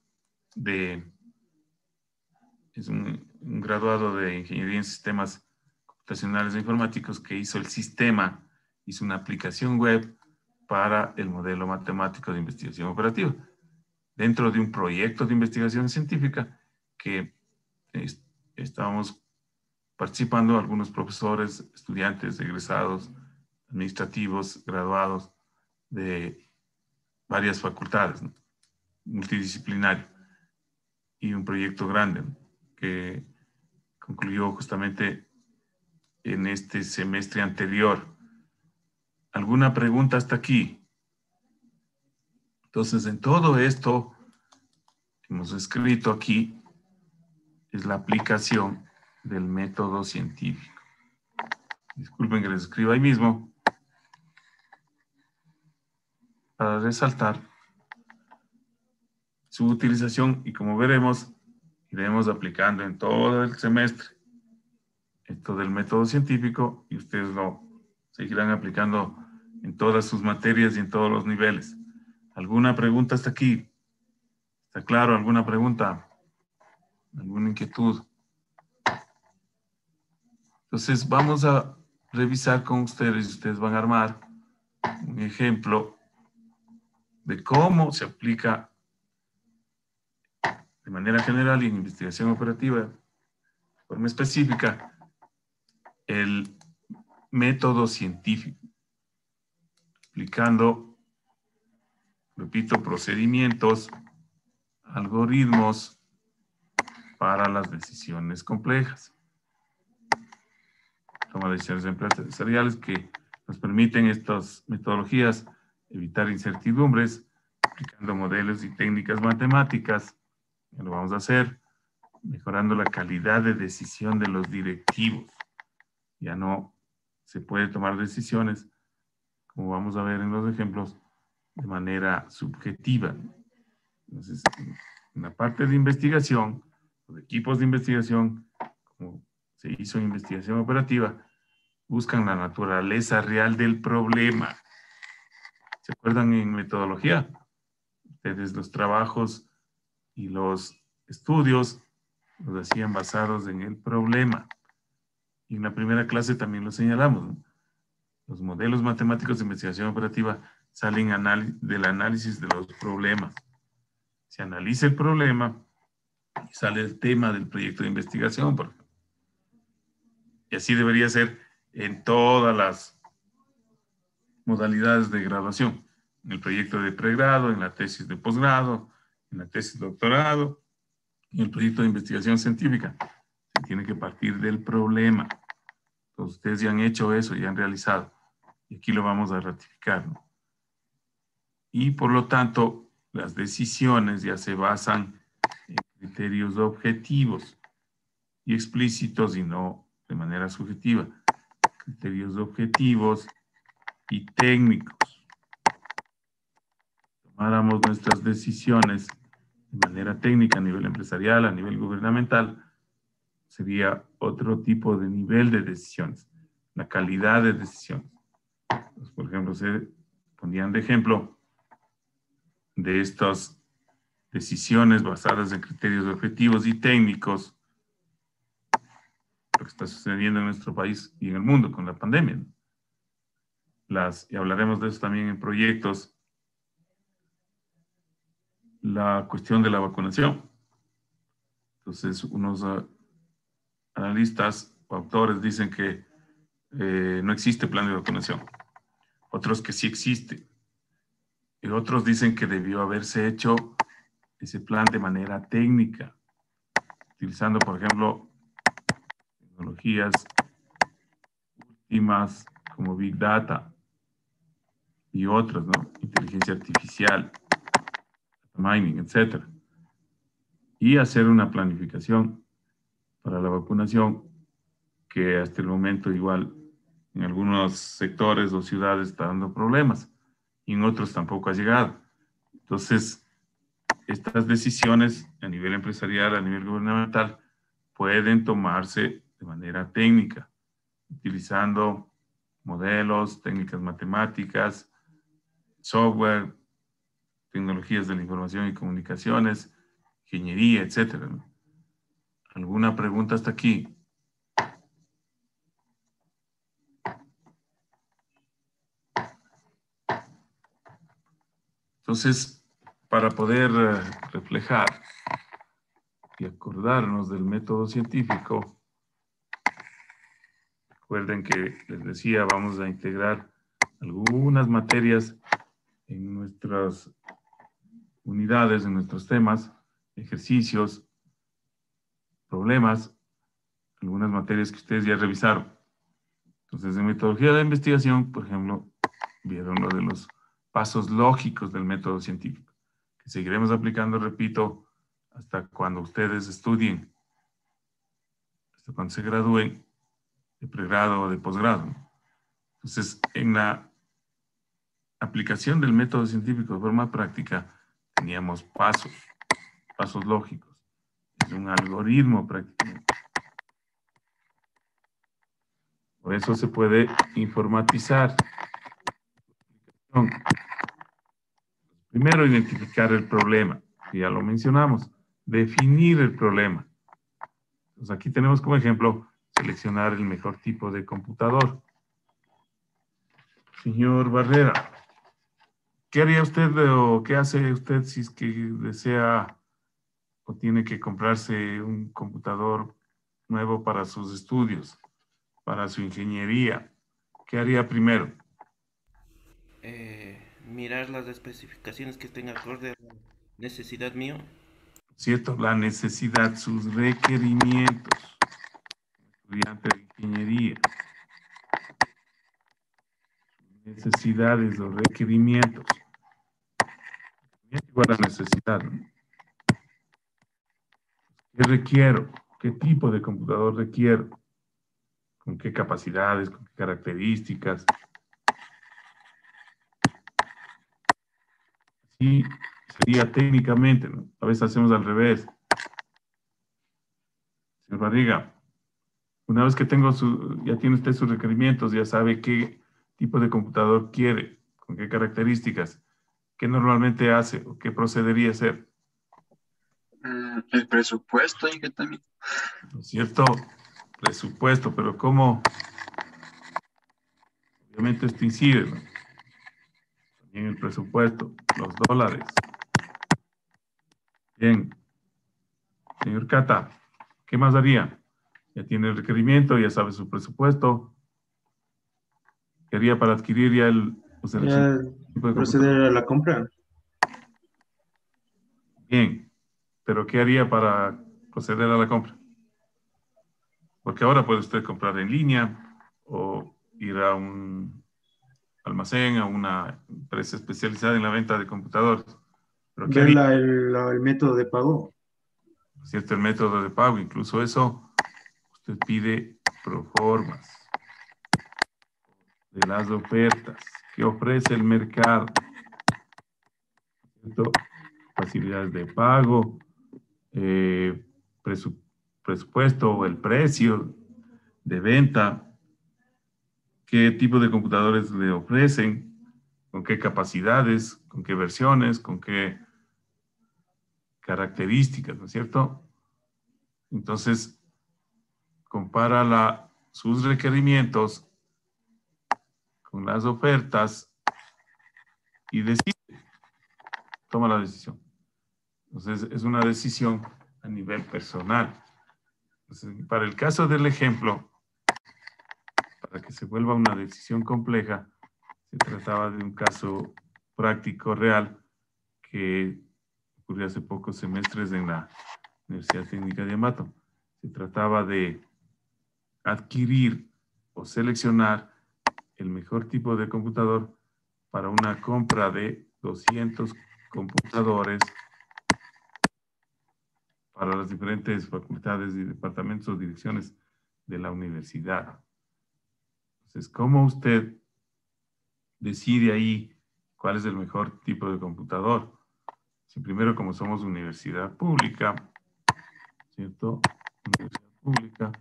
es un graduado de Ingeniería en Sistemas Computacionales e Informáticos que hizo el sistema, hizo una aplicación web para el modelo matemático de investigación operativa, dentro de un proyecto de investigación científica que estábamos participando algunos profesores, estudiantes, egresados, administrativos, graduados de varias facultades, ¿no? Multidisciplinario, y un proyecto grande, ¿no?, que concluyó justamente en este semestre anterior. ¿Alguna pregunta hasta aquí? Entonces, en todo esto que hemos escrito aquí es la aplicación del método científico. Disculpen que les escriba ahí mismo para resaltar su utilización, y como veremos, iremos aplicando en todo el semestre esto del método científico, y ustedes lo seguirán aplicando en todas sus materias y en todos los niveles. ¿Alguna pregunta hasta aquí? ¿Está claro? ¿Alguna pregunta? ¿Alguna inquietud? Entonces vamos a revisar con ustedes, ustedes van a armar un ejemplo de cómo se aplica de manera general y en investigación operativa, de forma específica, el método científico, aplicando, repito, procedimientos, algoritmos para las decisiones complejas. Toma de decisiones empresariales que nos permiten estas metodologías evitar incertidumbres, aplicando modelos y técnicas matemáticas. Lo vamos a hacer mejorando la calidad de decisión de los directivos. Ya no se puede tomar decisiones, como vamos a ver en los ejemplos, de manera subjetiva. Entonces, en la parte de investigación, los equipos de investigación, como se hizo en investigación operativa, buscan la naturaleza real del problema. ¿Se acuerdan en metodología? Ustedes los trabajos y los estudios los hacían basados en el problema. Y en la primera clase también lo señalamos, ¿no? Los modelos matemáticos de investigación operativa salen del análisis de los problemas. Se analiza el problema y sale el tema del proyecto de investigación, por ejemplo. Y así debería ser en todas las modalidades de graduación. En el proyecto de pregrado, en la tesis de posgrado, en la tesis de doctorado, en el proyecto de investigación científica. Se tiene que partir del problema. Entonces, ustedes ya han hecho eso, ya han realizado. Y aquí lo vamos a ratificar, ¿no? Y por lo tanto, las decisiones ya se basan en criterios objetivos y explícitos y no de manera subjetiva. Criterios objetivos y técnicos. Tomáramos nuestras decisiones de manera técnica a nivel empresarial, a nivel gubernamental, sería otro tipo de nivel de decisiones, la calidad de decisiones. Entonces, por ejemplo, se ponían de ejemplo de estas decisiones basadas en criterios objetivos y técnicos, lo que está sucediendo en nuestro país y en el mundo con la pandemia, ¿no? Y hablaremos de eso también en proyectos, la cuestión de la vacunación. Entonces, unos analistas o autores dicen que no existe plan de vacunación. Otros que sí existe. Y otros dicen que debió haberse hecho ese plan de manera técnica, utilizando, por ejemplo, tecnologías últimas como Big Data y otras, ¿no? Inteligencia artificial, mining, etc. Y hacer una planificación para la vacunación que hasta el momento igual en algunos sectores o ciudades está dando problemas y en otros tampoco ha llegado. Entonces, estas decisiones a nivel empresarial, a nivel gubernamental, pueden tomarse de manera técnica, utilizando modelos, técnicas matemáticas, software, tecnologías de la información y comunicaciones, ingeniería, etcétera, ¿no? ¿Alguna pregunta hasta aquí? Entonces, para poder reflejar y acordarnos del método científico, recuerden que les decía, vamos a integrar algunas materias en nuestras unidades, en nuestros temas, ejercicios, problemas, algunas materias que ustedes ya revisaron. Entonces, en metodología de investigación, por ejemplo, vieron lo de los pasos lógicos del método científico, que seguiremos aplicando, repito, hasta cuando ustedes estudien, hasta cuando se gradúen de pregrado o de posgrado. Entonces, en la aplicación del método científico de forma práctica, teníamos pasos lógicos. Es un algoritmo prácticamente. Por eso se puede informatizar. Primero, identificar el problema, que ya lo mencionamos. Definir el problema. Entonces, aquí tenemos como ejemplo seleccionar el mejor tipo de computador. Señor Barrera, ¿qué haría usted o qué hace usted si es que desea o tiene que comprarse un computador nuevo para sus estudios, para su ingeniería? ¿Qué haría primero? Mirar las especificaciones que estén acorde a la necesidad mío. ¿Cierto? La necesidad, sus requerimientos. Estudiante de ingeniería. Necesidades o requerimientos. Igual a necesidad, ¿no? ¿Qué requiero? ¿Qué tipo de computador requiero? ¿Con qué capacidades? ¿Con qué características? Sí, sería técnicamente, ¿no? A veces hacemos al revés. Señor Barriga, una vez que ya tiene usted sus requerimientos, ya sabe qué tipo de computador quiere, con qué características, qué normalmente hace o qué procedería a hacer. El presupuesto y que también. ¿No es cierto? Presupuesto, pero ¿cómo? Obviamente esto incide, ¿no? También el presupuesto, los dólares. Bien. Señor Cata, ¿qué más haría? Ya tiene el requerimiento, ya sabe su presupuesto. ¿Qué haría para adquirir ya Ya proceder a la compra. Bien, pero ¿qué haría para proceder a la compra? Porque ahora puede usted comprar en línea o ir a un almacén, a una empresa especializada en la venta de computadores. ¿Pero qué Ver haría? el método de pago. ¿Cierto? El método de pago, incluso eso, usted pide proformas de las ofertas que ofrece el mercado, ¿cierto? Facilidades de pago, presupuesto o el precio de venta, qué tipo de computadores le ofrecen, con qué capacidades, con qué versiones, con qué características, ¿no es cierto? Entonces, compara sus requerimientos con las ofertas y decide, toma la decisión. Entonces, es una decisión a nivel personal. Entonces, para el caso del ejemplo, para que se vuelva una decisión compleja, se trataba de un caso práctico real que ocurrió hace pocos semestres en la Universidad Técnica de Ambato. Se trataba de adquirir o seleccionar el mejor tipo de computador para una compra de 200 computadores para las diferentes facultades y departamentos o direcciones de la universidad. Entonces, ¿cómo usted decide ahí cuál es el mejor tipo de computador? Si primero, como somos universidad pública, ¿cierto? Universidad pública,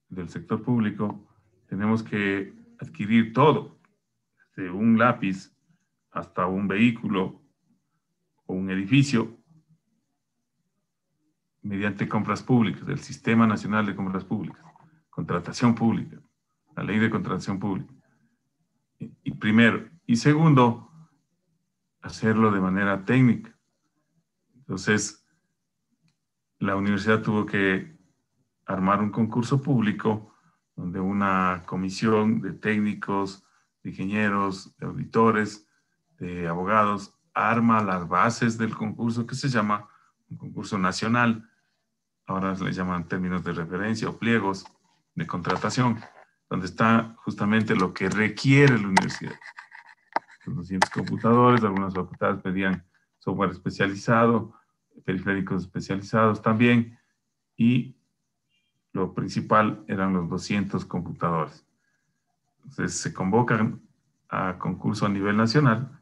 del sector público, tenemos que adquirir todo, desde un lápiz hasta un vehículo o un edificio, mediante compras públicas, del Sistema Nacional de Compras Públicas, contratación pública, la ley de contratación pública. Y primero. Y segundo, hacerlo de manera técnica. Entonces, la universidad tuvo que armar un concurso público donde una comisión de técnicos, de ingenieros, de auditores, de abogados, arma las bases del concurso que se llama un concurso nacional. Ahora se le llaman términos de referencia o pliegos de contratación, donde está justamente lo que requiere la universidad. Los 200 computadores, algunas facultades pedían software especializado, periféricos especializados también, y lo principal eran los 200 computadores. Entonces se convocan a concurso a nivel nacional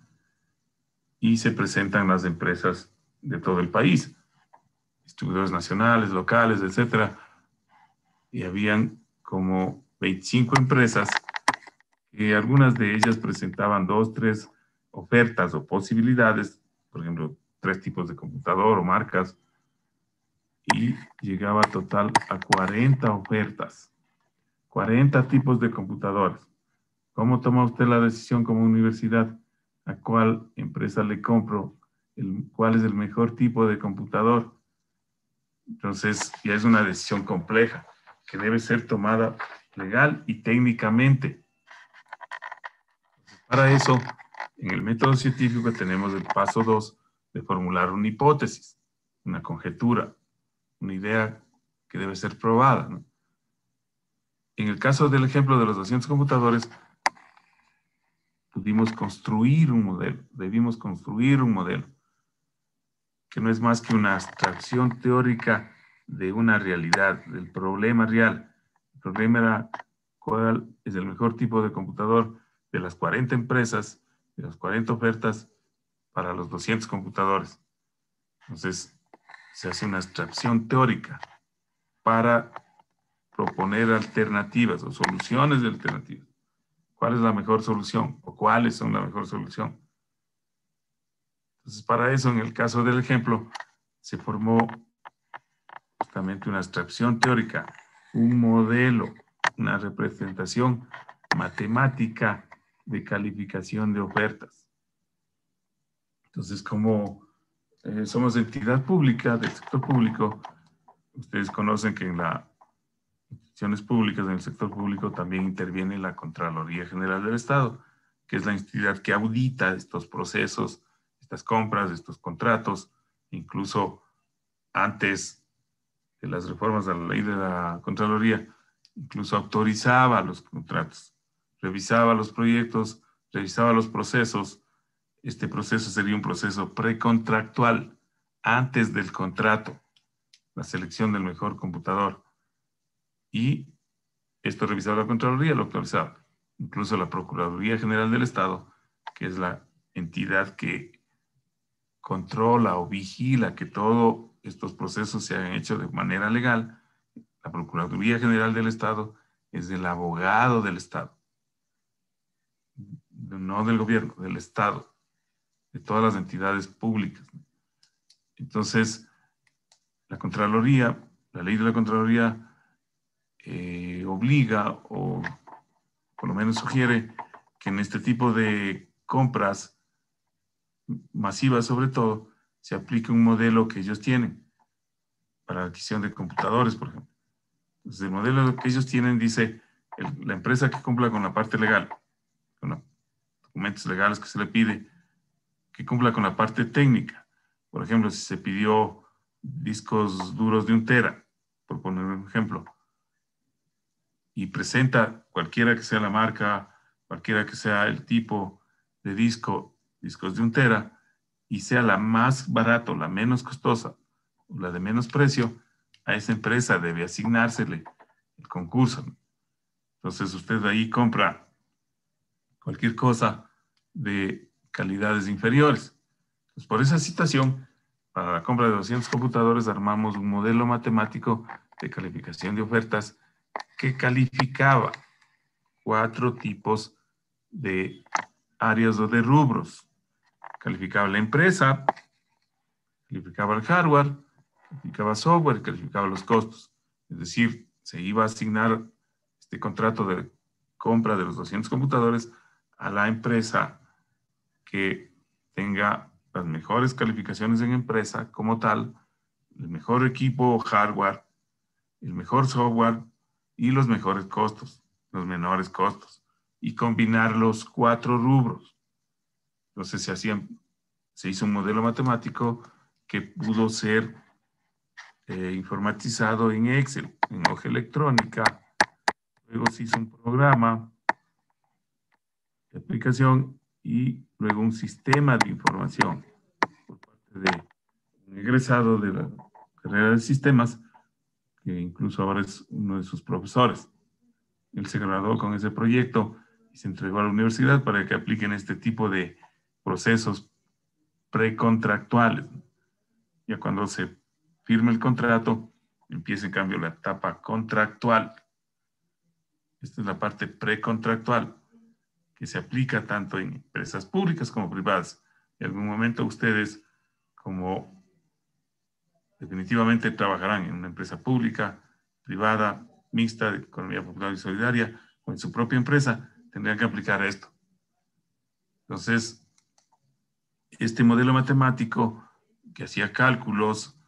y se presentan las empresas de todo el país, distribuidores nacionales, locales, etcétera. Y habían como 25 empresas que algunas de ellas presentaban 2, 3 ofertas o posibilidades, por ejemplo, 3 tipos de computador o marcas, y llegaba total a 40 ofertas, 40 tipos de computadores. ¿Cómo toma usted la decisión como universidad? a cuál empresa le compro, cuál es el mejor tipo de computador. Entonces, ya es una decisión compleja que debe ser tomada legal y técnicamente. Para eso, en el método científico tenemos el paso 2 de formular una hipótesis, una conjetura, una idea que debe ser probada, ¿no? En el caso del ejemplo de los 200 computadores, debimos construir un modelo, que no es más que una abstracción teórica de una realidad, del problema real. El problema era cuál es el mejor tipo de computador de las 40 empresas, de las 40 ofertas para los 200 computadores. Entonces, se hace una abstracción teórica para proponer alternativas o soluciones de alternativas. ¿Cuál es la mejor solución? ¿O cuáles son la mejor solución? Entonces, para eso, en el caso del ejemplo, se formó justamente una abstracción teórica, un modelo, una representación matemática de calificación de ofertas. Entonces, como somos entidad pública, del sector público, ustedes conocen que en las instituciones públicas, en el sector público, también interviene la Contraloría General del Estado, que es la entidad que audita estos procesos, estas compras, estos contratos, incluso antes de las reformas de la ley de la Contraloría, incluso autorizaba los contratos, revisaba los proyectos, revisaba los procesos. Este proceso sería un proceso precontractual, antes del contrato, la selección del mejor computador. Y esto revisaba la Contraloría, lo autorizaba. Incluso la Procuraduría General del Estado, que es la entidad que controla o vigila que todos estos procesos se hayan hecho de manera legal. La Procuraduría General del Estado es el abogado del Estado, no del gobierno, del Estado, de todas las entidades públicas. Entonces, la Contraloría, la ley de la Contraloría obliga, o por lo menos sugiere, que en este tipo de compras masivas, sobre todo, se aplique un modelo que ellos tienen para la adquisición de computadores, por ejemplo. Entonces, el modelo que ellos tienen dice, la empresa que cumpla con la parte legal, con los documentos legales que se le pide, que cumpla con la parte técnica. Por ejemplo, si se pidió discos duros de 1 tera, por poner un ejemplo, y presenta cualquiera que sea la marca, cualquiera que sea el tipo de disco, discos de 1 tera, y sea la más barata, la menos costosa, o la de menos precio, a esa empresa debe asignársele el concurso. Entonces usted ahí compra cualquier cosa de calidades inferiores. Pues por esa situación, para la compra de 200 computadores armamos un modelo matemático de calificación de ofertas que calificaba 4 tipos de áreas o de rubros. Calificaba la empresa, calificaba el hardware, calificaba software y calificaba los costos. Es decir, se iba a asignar este contrato de compra de los 200 computadores a la empresa que tenga las mejores calificaciones en empresa como tal, el mejor equipo hardware, el mejor software y los mejores costos, los menores costos, y combinar los 4 rubros. Entonces se hizo un modelo matemático que pudo ser informatizado en Excel, en hoja electrónica. Luego se hizo un programa de aplicación y luego un sistema de información por parte de un egresado de la carrera de sistemas, que incluso ahora es uno de sus profesores. Él se graduó con ese proyecto y se entregó a la universidad para que apliquen este tipo de procesos precontractuales. Ya cuando se firma el contrato, empieza en cambio la etapa contractual. Esta es la parte precontractual, que se aplica tanto en empresas públicas como privadas. En algún momento ustedes, como definitivamente trabajarán en una empresa pública, privada, mixta, de economía popular y solidaria, o en su propia empresa, tendrían que aplicar esto. Entonces, este modelo matemático que hacía cálculos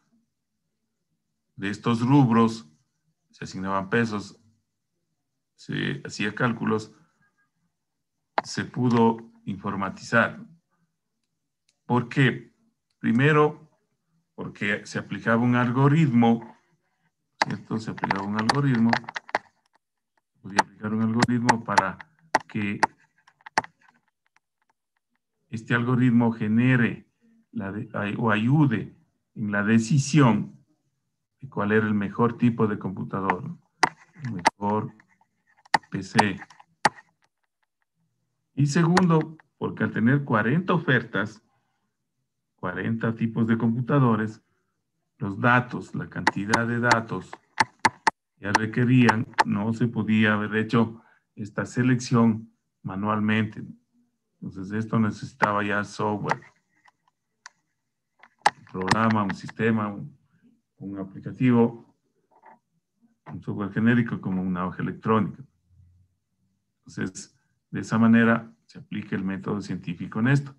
de estos rubros, se asignaban pesos, se hacía cálculos, se pudo informatizar. ¿Por qué? Primero, porque se aplicaba un algoritmo, ¿cierto? Se aplicaba un algoritmo, podía aplicar un algoritmo para que este algoritmo genere o ayude en la decisión de cuál era el mejor tipo de computador, ¿no? El mejor PC. Y segundo, porque al tener 40 ofertas, 40 tipos de computadores, los datos, la cantidad de datos ya requerían, no se podía haber hecho esta selección manualmente. Entonces esto necesitaba ya software, un programa, un sistema, un aplicativo, un software genérico como una hoja electrónica. Entonces, de esa manera se aplica el método científico en esto.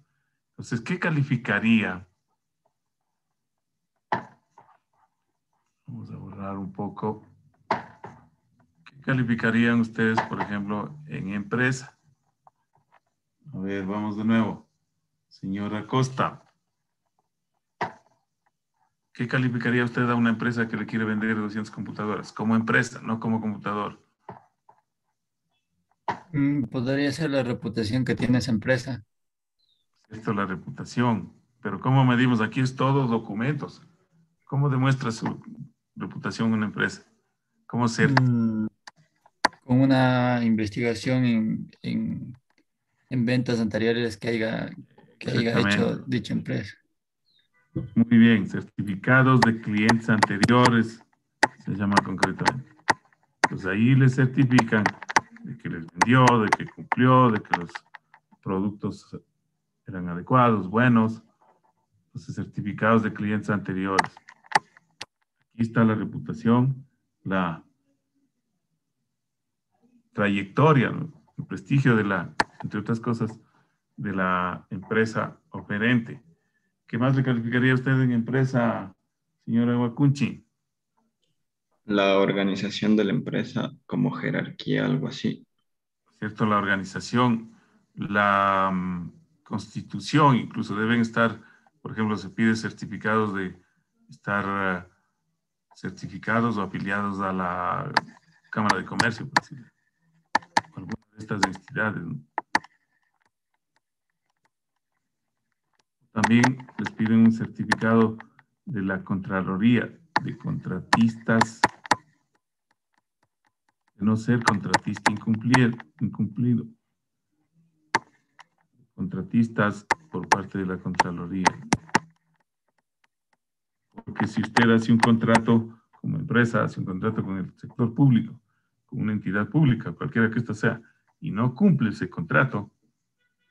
Entonces, ¿qué calificaría? Vamos a borrar un poco. ¿Qué calificarían ustedes, por ejemplo, en empresa? A ver, vamos de nuevo. Señora Costa. ¿Qué calificaría usted a una empresa que le quiere vender 200 computadoras? Como empresa, no como computador. Podría ser la reputación que tiene esa empresa. Esto es la reputación. Pero ¿cómo medimos? Aquí es todo documentos. ¿Cómo demuestra su reputación una empresa? ¿Cómo ser? Con una investigación en ventas anteriores que haya hecho dicha empresa. Muy bien. Certificados de clientes anteriores se llama concretamente. Pues ahí les certifican de que les vendió, de que cumplió, de que los productos eran adecuados, buenos. Entonces, certificados de clientes anteriores. Aquí está la reputación, la trayectoria, ¿no? El prestigio de entre otras cosas, de la empresa oferente. ¿Qué más le calificaría usted en empresa, señora Wacunchi? La organización de la empresa como jerarquía, algo así. ¿Cierto? La organización, la constitución, incluso deben estar, por ejemplo, se pide certificados de estar certificados o afiliados a la Cámara de Comercio, por decirlo. Alguna de estas entidades, ¿no? También les piden un certificado de la Contraloría, de contratistas, de no ser contratista incumplido. Contratistas por parte de la Contraloría. Porque si usted hace un contrato como empresa, hace un contrato con el sector público, con una entidad pública, cualquiera que ésta sea, y no cumple ese contrato,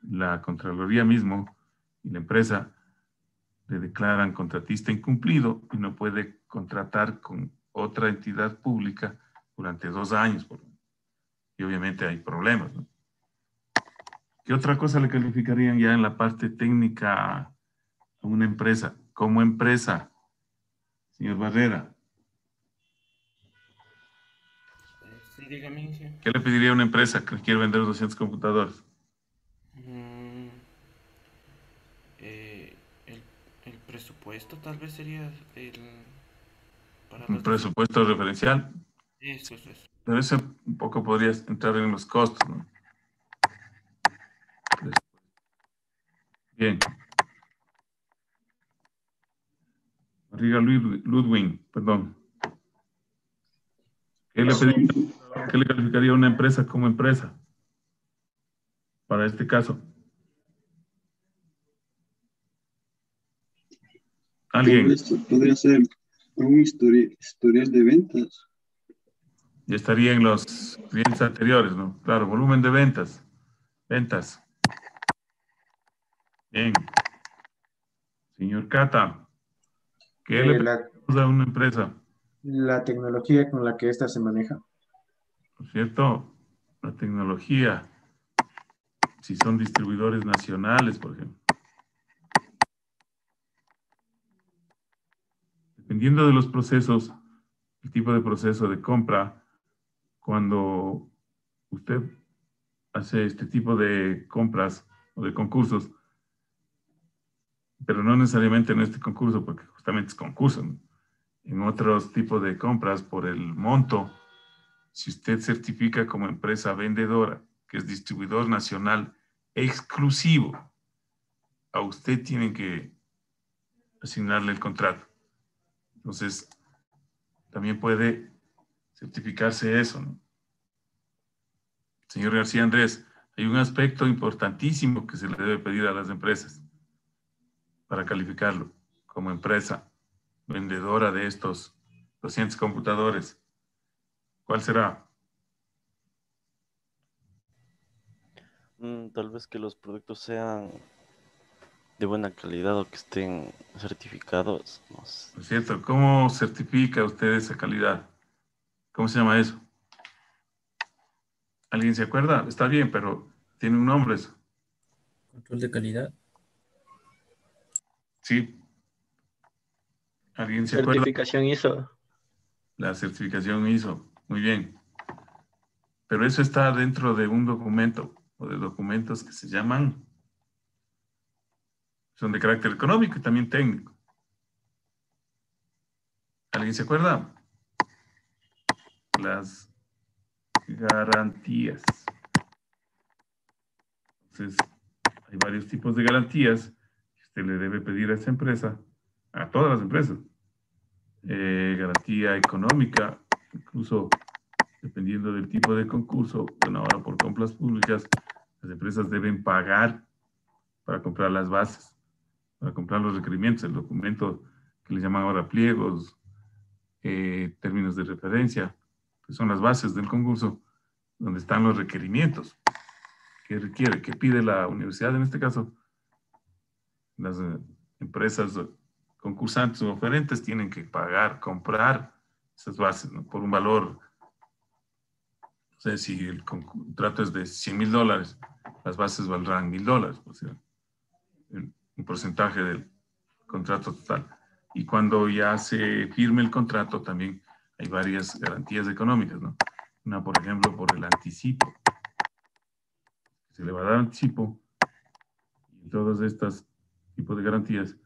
la Contraloría mismo y la empresa le declaran contratista incumplido y no puede contratar con otra entidad pública durante 2 años. Y obviamente hay problemas, ¿no? ¿Qué otra cosa le calificarían ya en la parte técnica a una empresa? Como empresa, señor Barrera. Sí, dígame. Sí. ¿Qué le pediría a una empresa que quiere vender 200 computadores? El presupuesto tal vez sería Un presupuesto referencial. Eso. Pero eso un poco podría entrar en los costos, ¿no? Bien. Barriga Ludwig, perdón. ¿Qué le calificaría a una empresa como empresa? Para este caso. ¿Alguien? Esto podría ser un historial de ventas. Ya estaría en los clientes anteriores, ¿no? Claro, volumen de ventas. Ventas. Bien. Señor Cata, ¿qué le pedimos a una empresa? La tecnología con la que ésta se maneja. ¿No es cierto? La tecnología. Si son distribuidores nacionales, por ejemplo. dependiendo de los procesos, el tipo de proceso de compra, cuando usted hace este tipo de compras o de concursos, pero no necesariamente en este concurso, porque justamente es concurso, ¿no? En otros tipos de compras por el monto, si usted certifica como empresa vendedora, que es distribuidor nacional exclusivo, a usted tienen que asignarle el contrato. Entonces, también puede certificarse eso, ¿no? Señor García Andrés, hay un aspecto importantísimo que se le debe pedir a las empresas para calificarlo como empresa vendedora de estos 200 computadores. ¿Cuál será? Tal vez que los productos sean de buena calidad o que estén certificados. No sé. Es cierto. ¿Cómo certifica usted esa calidad? ¿Cómo se llama eso? ¿Alguien se acuerda? Está bien, pero tiene un nombre eso. Control de calidad. Sí. ¿Alguien se acuerda? Certificación ISO. La certificación ISO. Muy bien. Pero eso está dentro de un documento o de documentos que se llaman, son de carácter económico y también técnico. ¿Alguien se acuerda? Las garantías. Entonces, hay varios tipos de garantías que usted le debe pedir a esa empresa, a todas las empresas. Garantía económica, incluso dependiendo del tipo de concurso. Bueno, ahora por compras públicas, las empresas deben pagar para comprar las bases, para comprar los requerimientos, el documento que le llaman ahora pliegos, términos de referencia, que son las bases del concurso, donde están los requerimientos que requiere, que pide la universidad, en este caso. Las empresas concursantes o oferentes tienen que pagar, comprar esas bases, ¿no? Por un valor. No sé, si el contrato es de $100,000, las bases valdrán $1,000, o sea, un porcentaje del contrato total. Y cuando ya se firme el contrato, también hay varias garantías económicas, ¿no? Una, por ejemplo, por el anticipo. Se le va a dar anticipo, y todos estos tipos de garantías,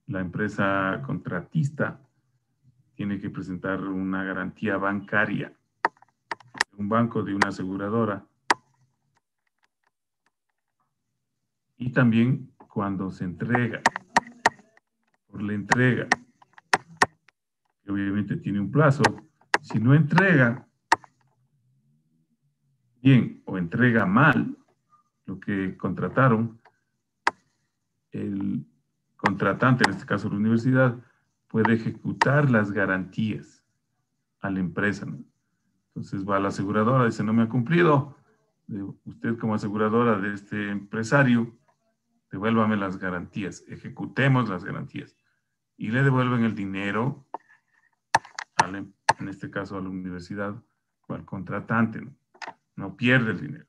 la empresa contratista tiene que presentar una garantía bancaria, un banco, de una aseguradora. Y también cuando se entrega, por la entrega, que obviamente tiene un plazo. Si no entrega bien o entrega mal lo que contrataron, el contratante, en este caso la universidad, puede ejecutar las garantías a la empresa, ¿no? Entonces va a la aseguradora, dice: no me ha cumplido, usted como aseguradora de este empresario, devuélvame las garantías, ejecutemos las garantías. Y le devuelven el dinero, en este caso a la universidad o al contratante, ¿no? No pierde el dinero.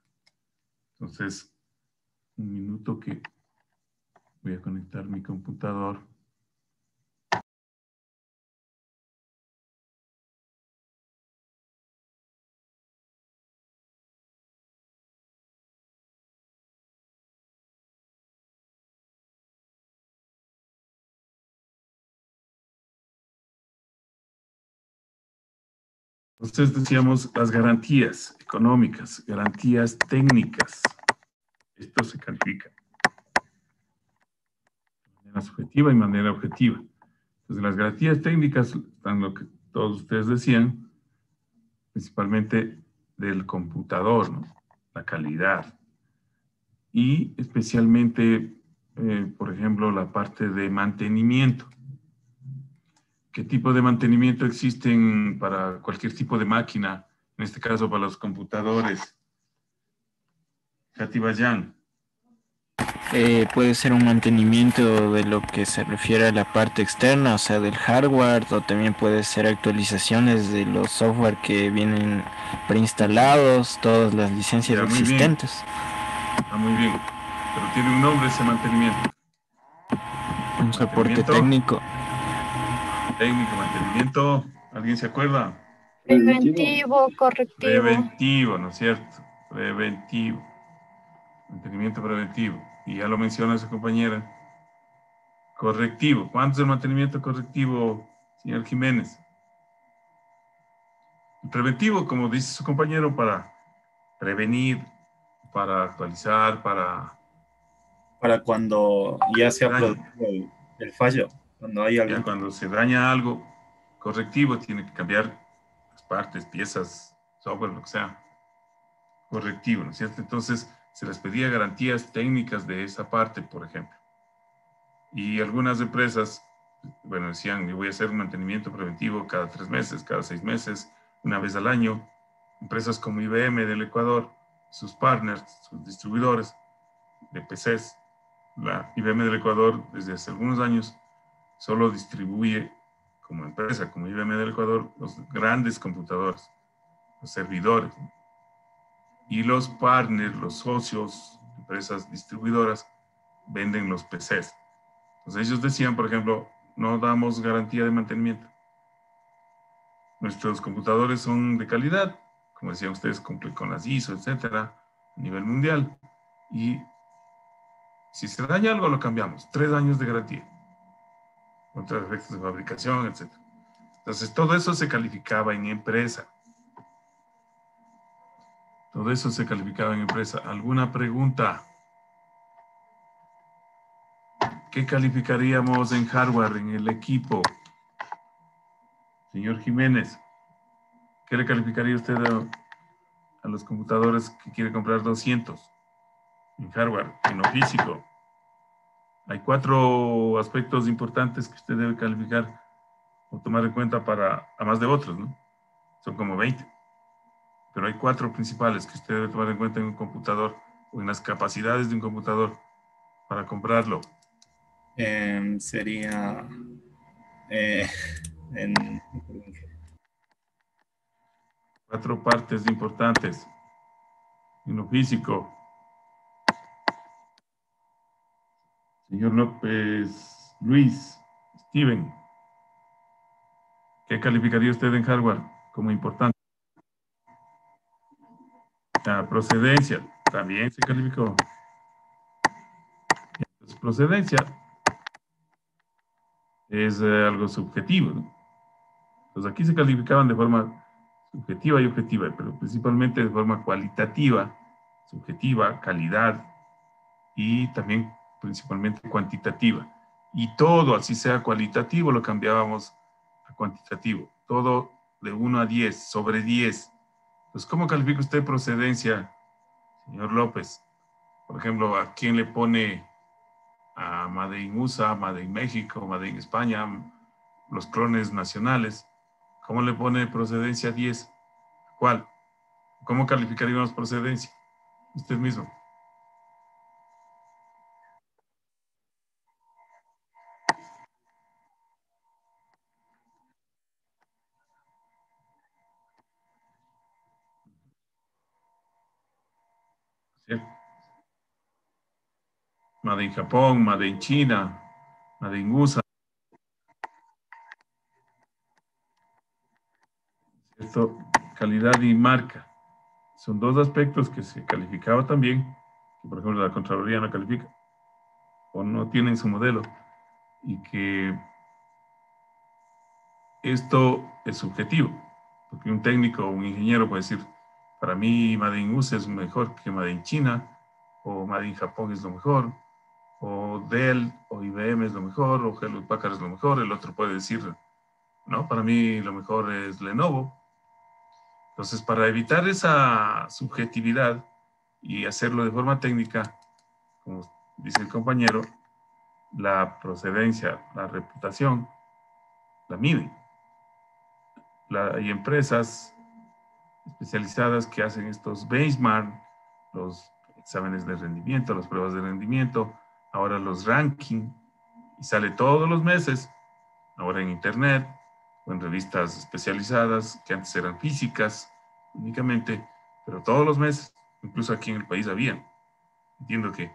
Entonces, un minuto que voy a conectar mi computador. Entonces decíamos las garantías económicas, garantías técnicas. Esto se califica de manera subjetiva y manera objetiva. Entonces las garantías técnicas están lo que todos ustedes decían, principalmente del computador, ¿no? La calidad. Y especialmente, por ejemplo, la parte de mantenimiento. ¿Qué tipo de mantenimiento existen para cualquier tipo de máquina? En este caso, para los computadores. Katy Bayan. Puede ser un mantenimiento de lo que se refiere a la parte externa, o sea, del hardware, o también puede ser actualizaciones de los software que vienen preinstalados, todas las licencias existentes. Está muy bien. Pero tiene un nombre ese mantenimiento. Un soporte técnico. técnico, mantenimiento. ¿Alguien se acuerda? Preventivo, correctivo. Preventivo, ¿no es cierto? Preventivo. Mantenimiento preventivo. Y ya lo menciona su compañera. Correctivo. ¿Cuánto es el mantenimiento correctivo, señor Jiménez? El preventivo, como dice su compañero, para prevenir, para actualizar, para cuando ya se ha daño. producido el fallo, cuando hay algún... Ya cuando se daña algo, correctivo, tiene que cambiar las partes, piezas, software, lo que sea. Correctivo, ¿no es cierto? Entonces, se les pedía garantías técnicas de esa parte, por ejemplo. Y algunas empresas, bueno, decían, yo voy a hacer un mantenimiento preventivo cada 3 meses, cada 6 meses, una vez al año. Empresas como IBM del Ecuador, sus partners, sus distribuidores de PCs, la IBM del Ecuador desde hace algunos años solo distribuye como empresa, como IBM del Ecuador, los grandes computadores, los servidores. Y los partners, los socios, empresas distribuidoras, venden los PCs. Entonces ellos decían, por ejemplo, no damos garantía de mantenimiento. Nuestros computadores son de calidad, como decían ustedes, cumplen con las ISO, etcétera, a nivel mundial. Y si se daña algo, lo cambiamos. 3 años de garantía. Contra defectos de fabricación, etcétera. Entonces, todo eso se calificaba en empresa. Todo eso se calificaba en empresa. ¿Alguna pregunta? ¿Qué calificaríamos en hardware, en el equipo? Señor Jiménez, ¿qué le calificaría usted a los computadores que quiere comprar 200 en hardware, en lo físico? Hay 4 aspectos importantes que usted debe calificar o tomar en cuenta además de otros, ¿no? Son como 20. Pero hay 4 principales que usted debe tomar en cuenta en un computador o en las capacidades de un computador para comprarlo. Sería... 4 partes importantes en lo físico. Señor López, Luis, Steven, ¿qué calificaría usted en hardware como importante? La procedencia también se calificó. Entonces, procedencia es algo subjetivo, ¿no? Entonces aquí se calificaban de forma subjetiva y objetiva, pero principalmente de forma cualitativa, subjetiva, calidad y también principalmente cuantitativa. Y todo, así sea cualitativo, lo cambiábamos a cuantitativo. Todo de 1 a 10, sobre 10. Entonces, ¿cómo califica usted procedencia, señor López? Por ejemplo, ¿a quién le pone a Made in USA, Made in México, Made in España, los clones nacionales? ¿Cómo le pone procedencia 10? ¿Cuál? ¿Cómo calificaríamos procedencia? Usted mismo. ¿Sí? Made in Japón, Made in China, Made in USA. Esto, calidad y marca. Son 2 aspectos que se calificaba también, que por ejemplo la Contraloría no califica, o no tienen su modelo, y que esto es subjetivo, porque un técnico o un ingeniero puede decir, para mí Made in USA es mejor que Made in China, o Made in Japón es lo mejor, o Dell o IBM es lo mejor, o Hewlett Packard es lo mejor. El otro puede decir, no, para mí lo mejor es Lenovo. Entonces, para evitar esa subjetividad y hacerlo de forma técnica, como dice el compañero, la procedencia, la reputación, la miden. Hay empresas especializadas que hacen estos benchmark, los exámenes de rendimiento, las pruebas de rendimiento, ahora los ranking, y sale todos los meses, ahora en internet o en revistas especializadas que antes eran físicas únicamente, pero todos los meses, incluso aquí en el país había. Entiendo que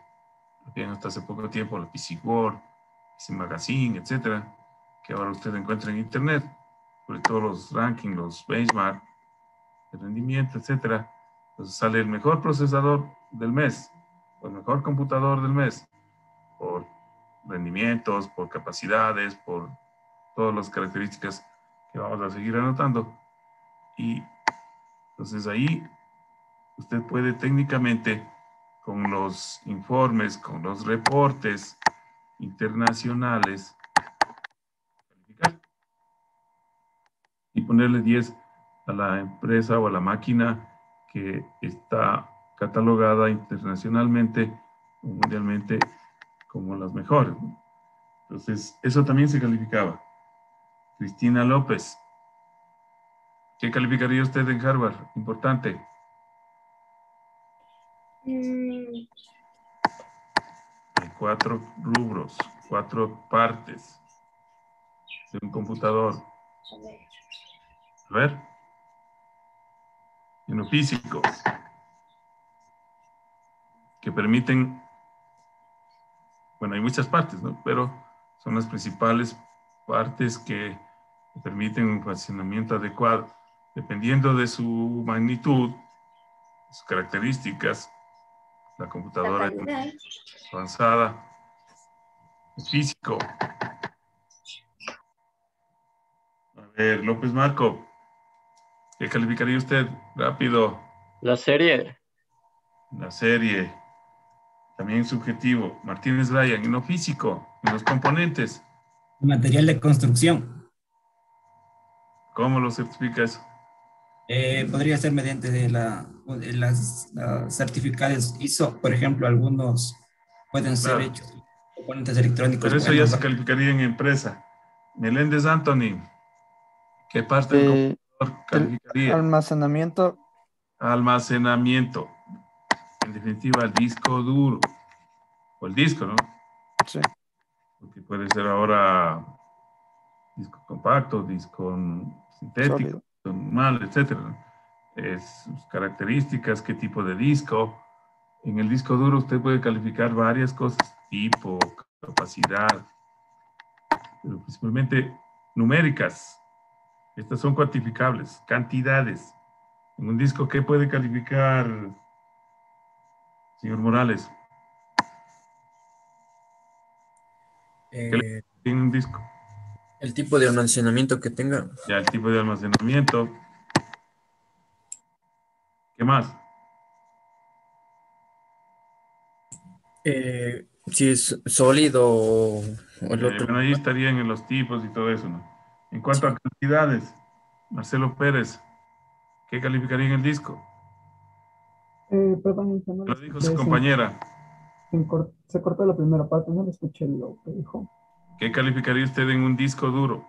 habían hasta hace poco tiempo la PC World, PC Magazine, etcétera, que ahora usted encuentra en internet, sobre todo los rankings, los benchmark, el rendimiento, etcétera. Entonces sale el mejor procesador del mes, o el mejor computador del mes, por rendimientos, por capacidades, por todas las características que vamos a seguir anotando. Y entonces ahí usted puede técnicamente, con los informes, con los reportes internacionales, calificar y ponerle 10 a la empresa o a la máquina que está catalogada internacionalmente o mundialmente como las mejores. Entonces, eso también se calificaba. Cristina López, ¿qué calificaría usted en Harvard? Importante. Hay 4 rubros, 4 partes de un computador. A ver. En lo físico. Que permiten, bueno, hay muchas partes, ¿no? Pero son las principales partes que permiten un funcionamiento adecuado. Dependiendo de su magnitud, sus características, la computadora es avanzada, el físico. A ver, López Marco, ¿qué calificaría usted? Rápido. La serie. La serie. También subjetivo. Martínez Bryan, en lo físico, en los componentes. Material de construcción. ¿Cómo lo certifica eso? Podría ser mediante de las certificados ISO, por ejemplo, algunos pueden ser hechos componentes electrónicos. Pero eso ya se calificaría en empresa. Meléndez Anthony, ¿qué parte del computador calificaría? Almacenamiento. Almacenamiento. En definitiva, el disco duro. O el disco, ¿no? Sí. Porque puede ser ahora disco compacto, disco sintético, sólido, normal, etcétera. Sus características, qué tipo de disco. En el disco duro usted puede calificar varias cosas, tipo, capacidad, pero principalmente numéricas. Estas son cuantificables, cantidades. En un disco, ¿qué puede calificar, señor Morales? ¿Qué tiene un disco? El tipo de almacenamiento que tenga. Ya, el tipo de almacenamiento. ¿Qué más? Si es sólido o el otro. Bueno, ahí estarían en los tipos y todo eso, ¿no? En cuanto a cantidades, Marcelo Pérez, ¿qué calificaría en el disco? Perdón, no Lo dijo su compañera. Se cortó la primera parte, no le escuché lo que dijo. ¿Qué calificaría usted en un disco duro?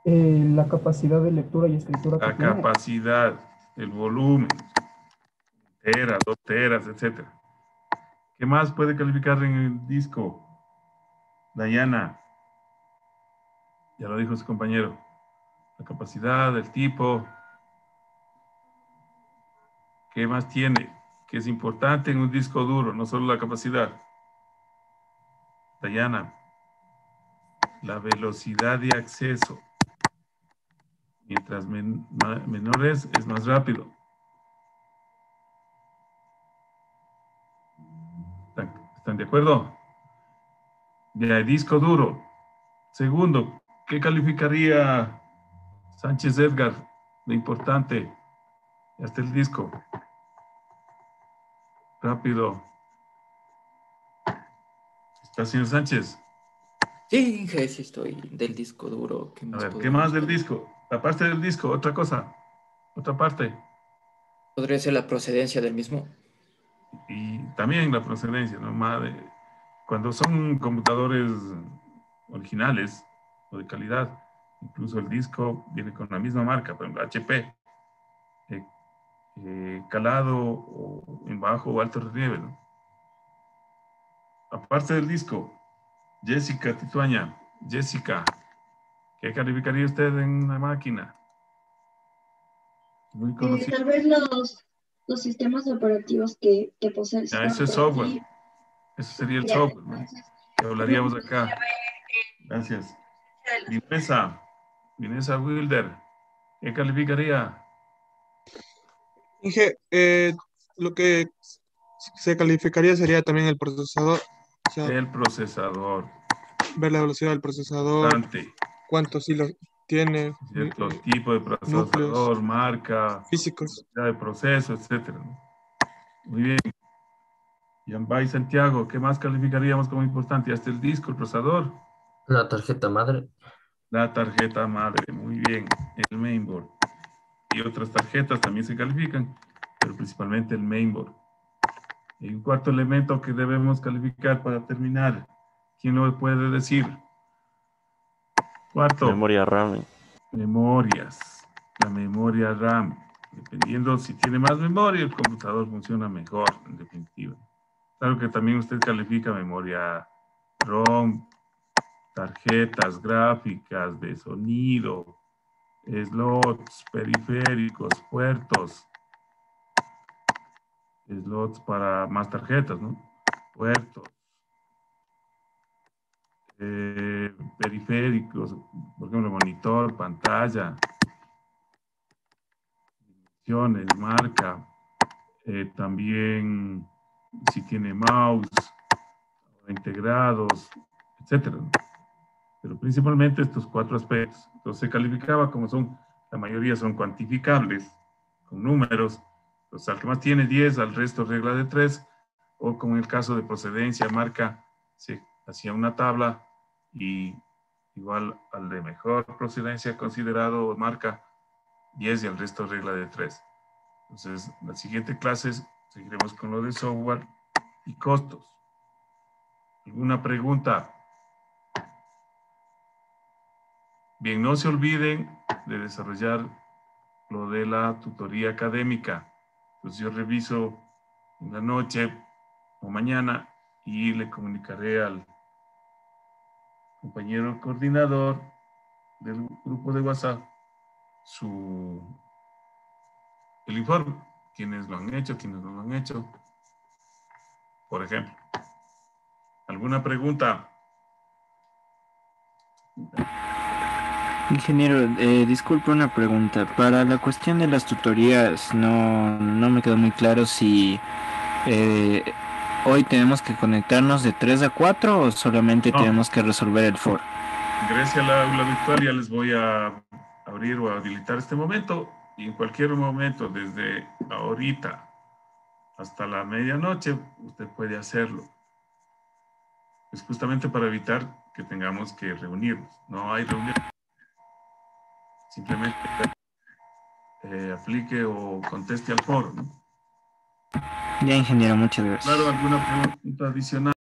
La capacidad de lectura y escritura La capacidad, el volumen, teras, 2 teras, etc. ¿Qué más puede calificar en el disco? Dayana, ya lo dijo su compañero. La capacidad, el tipo. ¿Qué más tiene? Que es importante en un disco duro, no solo la capacidad. Dayana, la velocidad de acceso. Mientras menor es más rápido. ¿Están de acuerdo? Ya, el disco duro. Segundo, ¿qué calificaría Sánchez Edgar de importante? Ya está el disco. Rápido. ¿Está, señor Sánchez? Sí, sí estoy del disco duro. A ver, ¿qué más del disco? Aparte del disco, otra cosa. Otra parte. ¿Podría ser la procedencia del mismo? Y también la procedencia, ¿no? Cuando son computadores originales o de calidad, incluso el disco viene con la misma marca, por ejemplo, HP, calado o en bajo o alto relieve, ¿no? Aparte del disco, Jessica Tituaña, Jessica, ¿qué calificaría usted en una máquina? Muy conocido. Tal vez los sistemas operativos que posee el Ya, sistema eso es operativo. software. Eso sería el software, ¿no? Que hablaríamos acá. Gracias. Vinesa Wilder, ¿qué calificaría? Inge, lo que se calificaría sería también el procesador. O sea, El procesador. ver la velocidad del procesador, Bastante. cuántos hilos tiene, Cierto tipo de núcleos procesador, marca, físicos. velocidad de proceso, etcétera, ¿no? Muy bien. Yambay Santiago, ¿qué más calificaríamos como importante? Hasta el disco, el procesador. La tarjeta madre. La tarjeta madre, muy bien. El mainboard. Y otras tarjetas también se califican, pero principalmente el mainboard. Y un cuarto elemento que debemos calificar para terminar. ¿Quién lo puede decir? Cuarto. Memoria RAM. Memorias. La memoria RAM. Dependiendo si tiene más memoria, el computador funciona mejor, en definitiva. Claro que también usted califica memoria ROM, tarjetas gráficas de sonido, slots, periféricos, puertos, slots para más tarjetas, ¿no? Puertos, periféricos, por ejemplo, monitor, pantalla, dimensiones, marca, también si tiene mouse, integrados, etcétera, ¿no? Pero principalmente estos cuatro aspectos. Entonces se calificaba como son, la mayoría son cuantificables, con números. Entonces al que más tiene 10, al resto regla de 3, o como en el caso de procedencia, marca, se hacía una tabla y igual al de mejor procedencia considerado marca 10 y al resto regla de 3. Entonces, en la siguiente clase seguiremos con lo de software y costos. ¿Alguna pregunta? Bien, no se olviden de desarrollar lo de la tutoría académica. Entonces yo reviso en la noche o mañana y le comunicaré al compañero coordinador del grupo de WhatsApp el informe, quienes lo han hecho, quienes no lo han hecho, por ejemplo. ¿Alguna pregunta? Ingeniero, disculpe una pregunta. Para la cuestión de las tutorías, no me quedó muy claro si hoy tenemos que conectarnos de 3 a 4 o solamente tenemos que resolver el foro. Ingrese a la aula virtual, ya les voy a abrir o a habilitar este momento y en cualquier momento, desde ahorita hasta la medianoche, usted puede hacerlo. Es justamente para evitar que tengamos que reunirnos. No hay reunión. Simplemente aplique o conteste al foro, ¿no? Ya, ingeniero, muchas gracias. Claro, ¿alguna pregunta adicional?